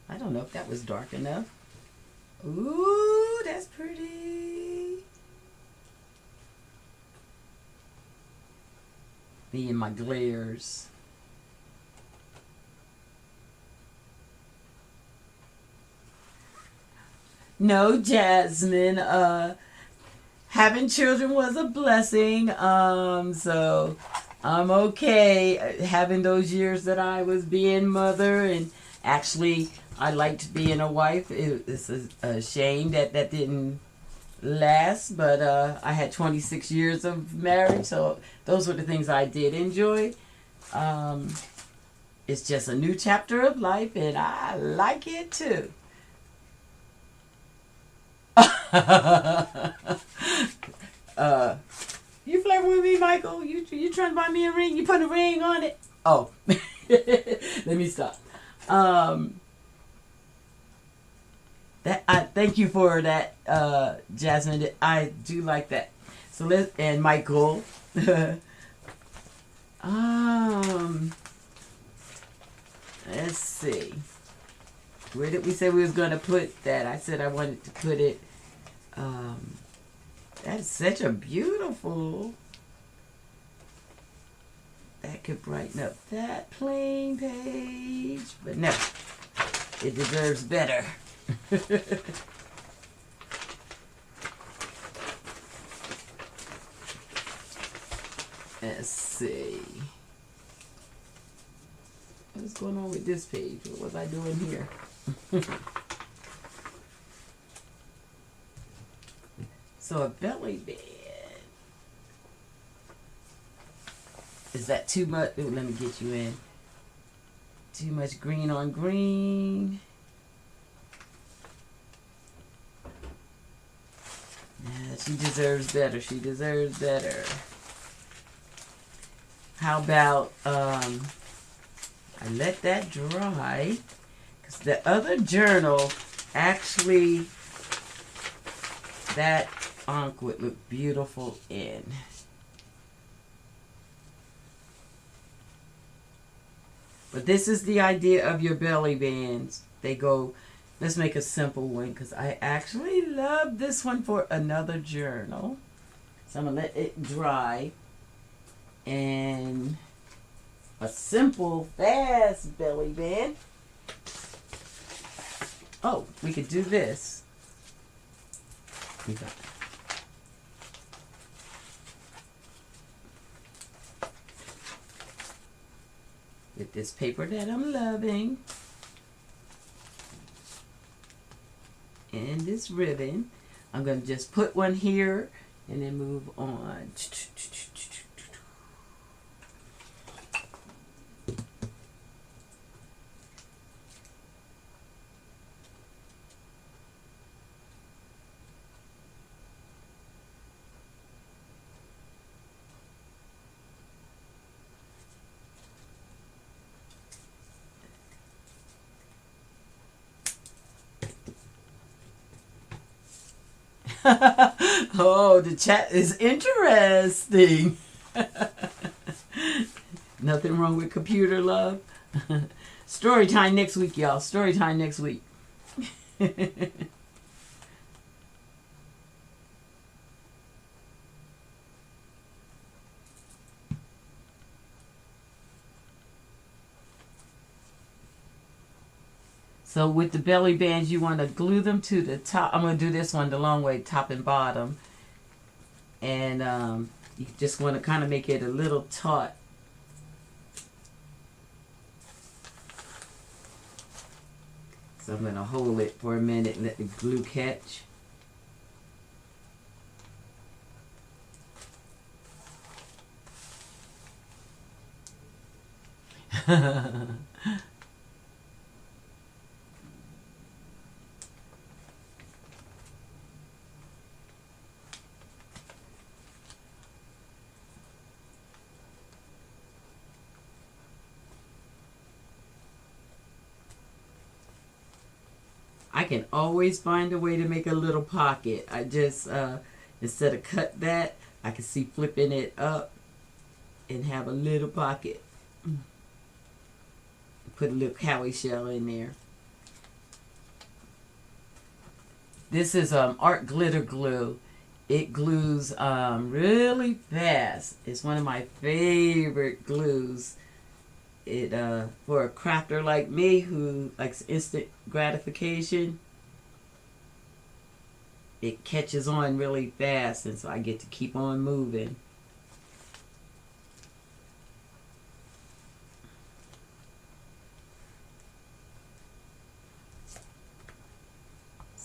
I don't know if that was dark enough. Ooh, that's pretty. Me and my glares. No, Jasmine. Having children was a blessing. So I'm okay having those years that I was being mother, and actually I liked being a wife. It's a shame that that didn't last, but I had 26 years of marriage, so those were the things I did enjoy. Um, it's just a new chapter of life, and I like it too. uh, you flirting with me, Michael? You trying to buy me a ring? You put a ring on it? Oh, let me stop. Um, that I thank you for that, Jasmine. I do like that. So let and Michael. um, let's see. Where did we say we was gonna put that? I said I wanted to put it. Um, that's such a beautiful. That could brighten up that plain page, but no, it deserves better. Let's see. What's going on with this page? What was I doing here? So a belly band. Is that too much? Ooh, let me get you in. Too much green on green. Yeah, she deserves better. She deserves better. How about I let that dry, because the other journal actually, that ink would look beautiful in. But this is the idea of your belly bands. They go, let's make a simple one, because I actually love this one for another journal. So I'm going to let it dry. And a simple, fast belly band. Oh, we could do this. Okay. With this paper that I'm loving. And this ribbon. I'm going to just put one here and then move on. Oh, the chat is interesting. Nothing wrong with computer love. Story time next week, y'all. Story time next week. So with the belly bands, you want to glue them to the top. I'm going to do this one the long way, top and bottom. And you just want to kind of make it a little taut. So I'm going to hold it for a minute and let the glue catch. I can always find a way to make a little pocket. I just, instead of cut that, I can see flipping it up and have a little pocket. Put a little cowrie shell in there. This is Art Glitter Glue. It glues really fast. It's one of my favorite glues. It for a crafter like me who likes instant gratification, it catches on really fast, and so I get to keep on moving.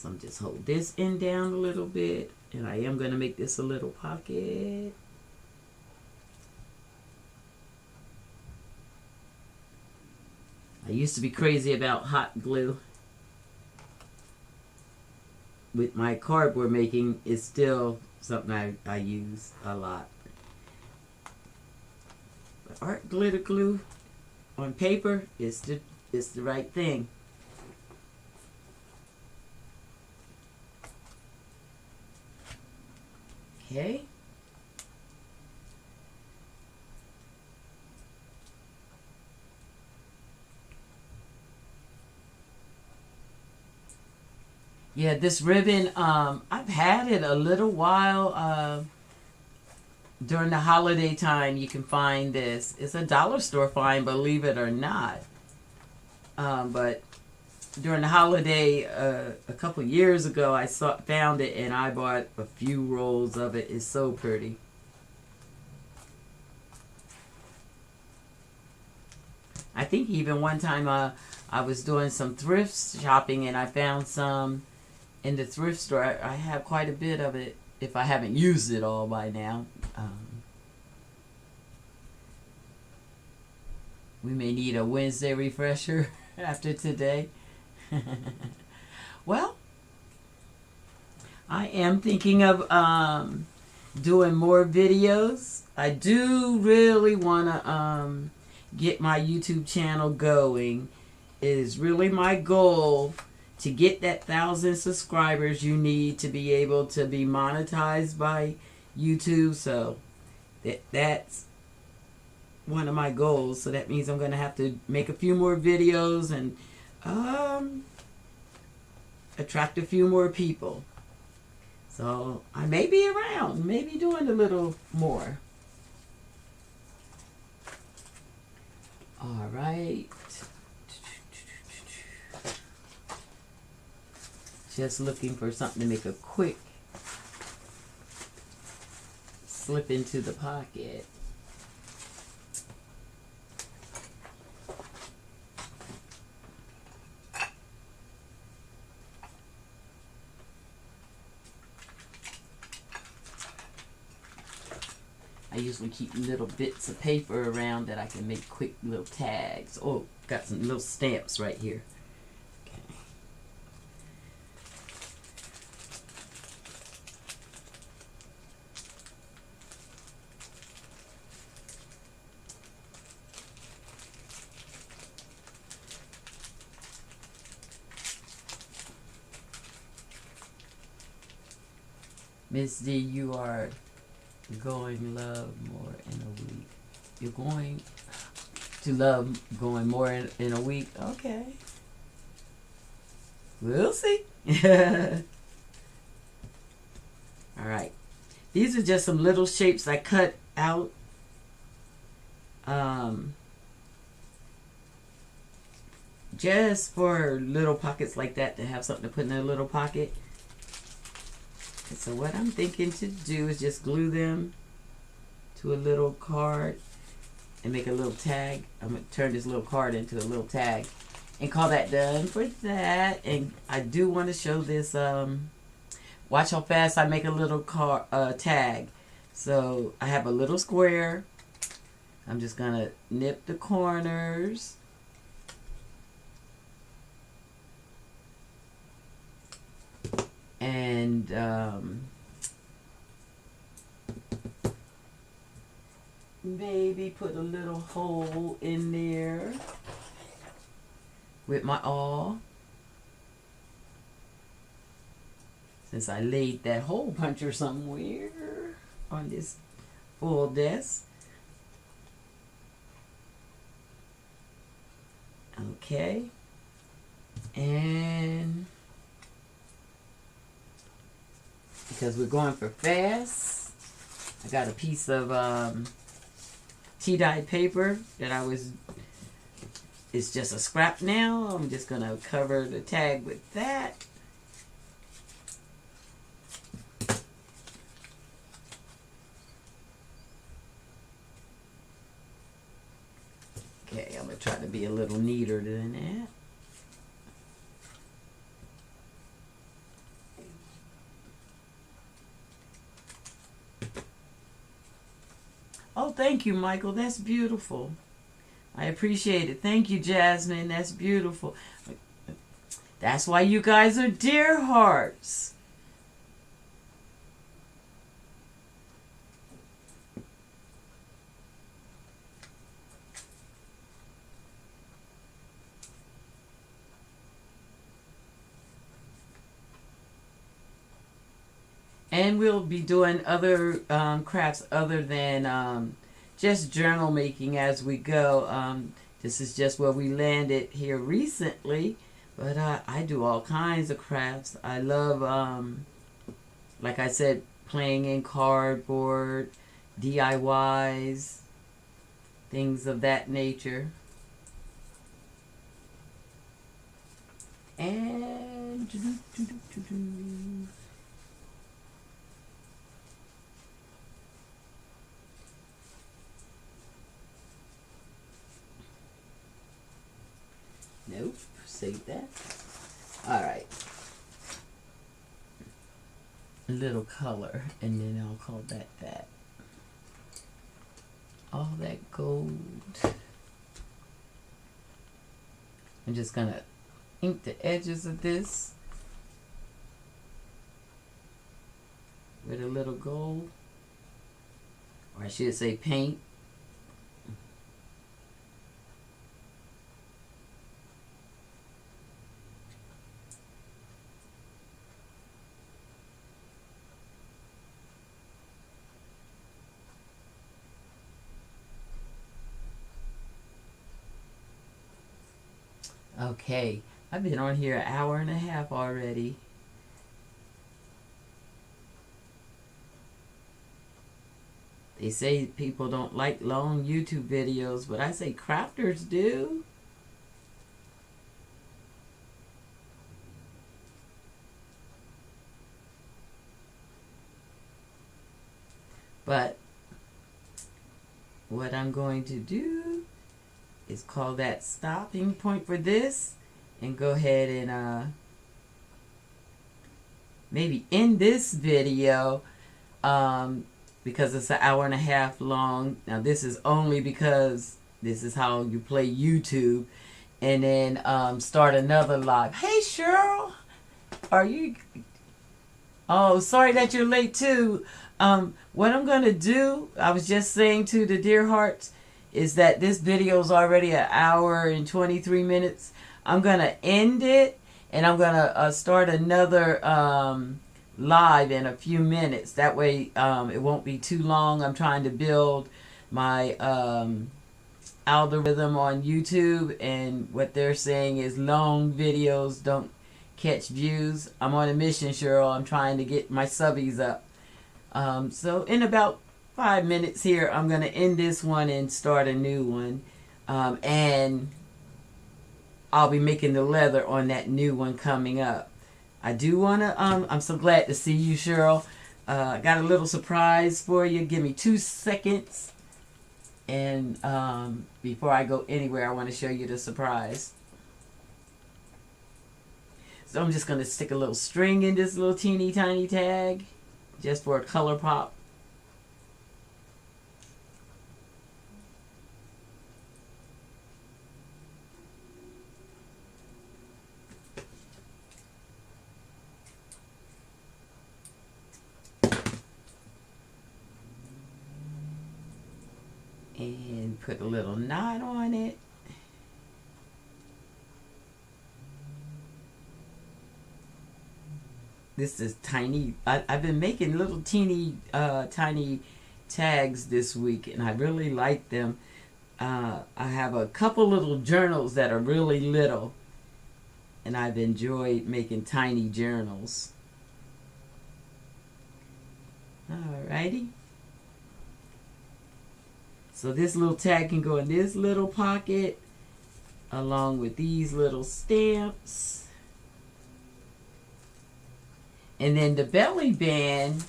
So I'm just hold this end down a little bit, and I am going to make this a little pocket. I used to be crazy about hot glue. With my cardboard making, it's still something I use a lot. But art glitter glue on paper is the right thing. Okay. Yeah, this ribbon, I've had it a little while. During the holiday time, you can find this. It's a dollar store find, believe it or not. But during the holiday, a couple years ago, I found it, and I bought a few rolls of it. It's so pretty. I think even one time I was doing some thrift shopping, and I found some in the thrift store. I have quite a bit of it, if I haven't used it all by now. We may need a Wednesday refresher after today. Well, I am thinking of doing more videos. I do really want to get my YouTube channel going. It is really my goal to get that 1,000 subscribers you need to be able to be monetized by YouTube. So that's one of my goals. So that means I'm going to have to make a few more videos and attract a few more people. So I may be around, maybe doing a little more. All right. Just looking for something to make a quick slip into the pocket. I usually keep little bits of paper around that I can make quick little tags. Oh, got some little stamps right here. Miss D, you are going love more in a week. You're going to love going more in a week. Okay. We'll see. All right. These are just some little shapes I cut out. Just for little pockets like that, to have something to put in a little pocket. So what I'm thinking to do is just glue them to a little card and make a little tag. I'm going to turn this little card into a little tag and call that done for that. And I do want to show this. Watch how fast I make a little tag. So I have a little square. I'm just going to nip the corners. And maybe put a little hole in there with my awl. Since I laid that hole puncher somewhere on this full desk. Okay. And because we're going for fast, I got a piece of tea-dyed paper that it's just a scrap now. I'm just going to cover the tag with that. Okay, I'm going to try to be a little neater than that. Thank you, Michael. That's beautiful. I appreciate it. Thank you, Jasmine. That's beautiful. That's why you guys are dear hearts. And we'll be doing other crafts other than just journal making as we go. This is just where we landed here recently. But I do all kinds of crafts. I love, like I said, playing in cardboard, DIYs, things of that nature. And nope, save that. All right. A little color, and then I'll call that that. All that gold. I'm just gonna ink the edges of this with a little gold, or I should say paint. Okay, I've been on here an hour and a half already. They say people don't like long YouTube videos, but I say crafters do. But what I'm going to do is call that stopping point for this and go ahead and maybe end this video because it's an hour and a half long. Now this is only because this is how you play YouTube, and then start another live. Hey Cheryl, are you? Oh, sorry that you're late too. What I'm gonna do, I was just saying to the dear hearts, is that this video is already an hour and 23 minutes. I'm going to end it, and I'm going to start another live in a few minutes. That way it won't be too long. I'm trying to build my algorithm on YouTube, and what they're saying is long videos don't catch views. I'm on a mission, Cheryl. I'm trying to get my subbies up. So in about 5 minutes here, I'm going to end this one and start a new one. And I'll be making the leather on that new one coming up. I do want to, I'm so glad to see you, Cheryl. Got a little surprise for you. Give me 2 seconds. And before I go anywhere, I want to show you the surprise. So I'm just going to stick a little string in this little teeny tiny tag, just for a color pop. And put a little knot on it. This is tiny. I've been making little teeny tiny tags this week, and I really like them. I have a couple little journals that are really little, and I've enjoyed making tiny journals. Alrighty. So this little tag can go in this little pocket along with these little stamps. And then the belly band,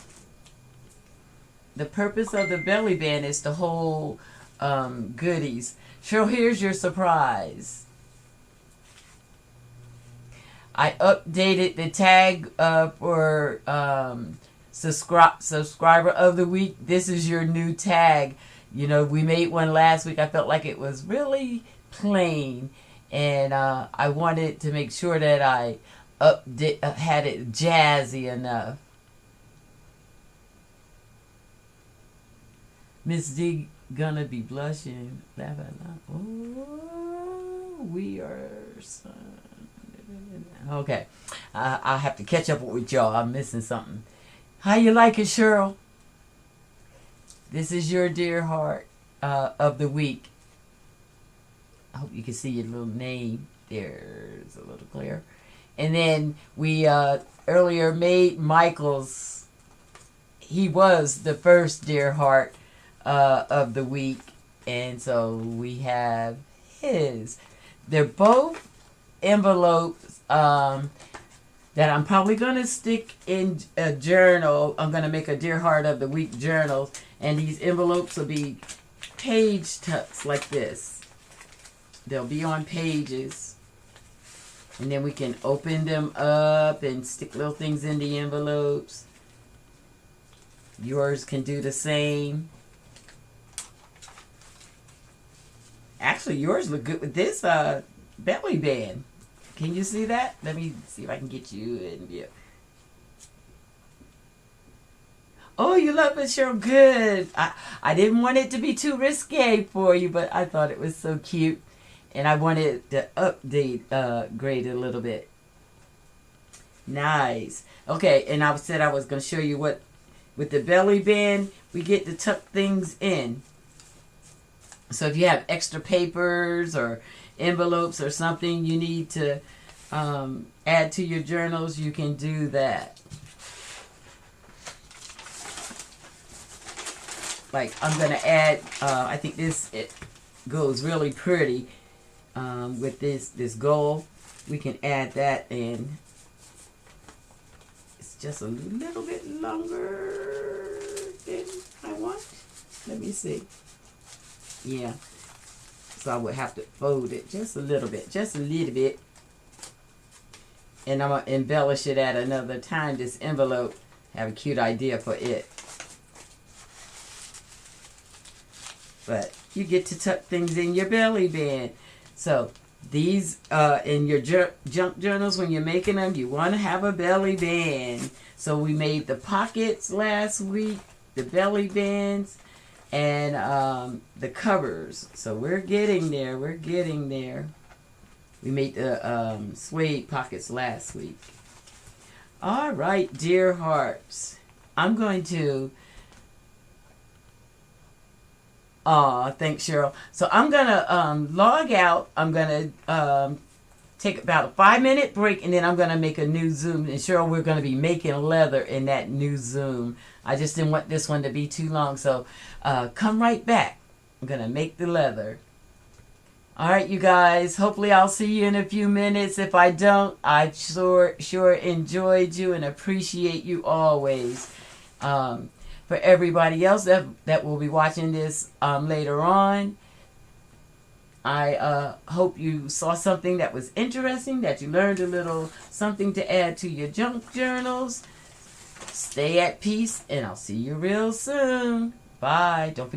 the purpose of the belly band is to hold goodies. So here's your surprise. I updated the tag for subscriber of the week. This is your new tag. You know, we made one last week. I felt like it was really plain, and I wanted to make sure that I had it jazzy enough. Miss D gonna be blushing. Laugh out loud. Oh, we are. Okay, I have to catch up with y'all. I'm missing something. How you like it, Cheryl? This is your dear heart of the week. I hope you can see your little name. There's a little clear. And then we earlier made Michael's. He was the first dear heart of the week, and so we have his. They're both envelopes that I'm probably going to stick in a journal. I'm going to make a Dear Heart of the Week journal, and these envelopes will be page tucks like this. They'll be on pages, and then we can open them up and stick little things in the envelopes. Yours can do the same. Actually, yours look good with this belly band. Can you see that? Let me see if I can get you in view. Oh, you love it, Cheryl. Good. I didn't want it to be too risque for you, but I thought it was so cute. And I wanted to update grade it a little bit. Nice. Okay, and I said I was going to show you what, with the belly band, we get to tuck things in. So if you have extra papers or envelopes or something you need to add to your journals, you can do that. Like I'm going to add, I think it goes really pretty with this gold. We can add that in. It's just a little bit longer than I want. Let me see. Yeah, so I would have to fold it just a little bit, and I'm going to embellish it at another time. This envelope, have a cute idea for it. But you get to tuck things in your belly band. So these, in your junk journals, when you're making them, you want to have a belly band. So we made the pockets last week, the belly bands, and the covers. So we're getting there. We made the suede pockets last week. All right, dear hearts. I'm going to... thanks, Cheryl. So I'm going to log out. I'm going to take about a 5-minute break, and then I'm going to make a new Zoom. And Cheryl, we're going to be making leather in that new Zoom. I just didn't want this one to be too long, so come right back. I'm going to make the leather. All right, you guys. Hopefully I'll see you in a few minutes. If I don't, I sure enjoyed you and appreciate you always. For everybody else that will be watching this later on, I hope you saw something that was interesting, that you learned a little something to add to your junk journals. Stay at peace, and I'll see you real soon. Bye. Don't forget.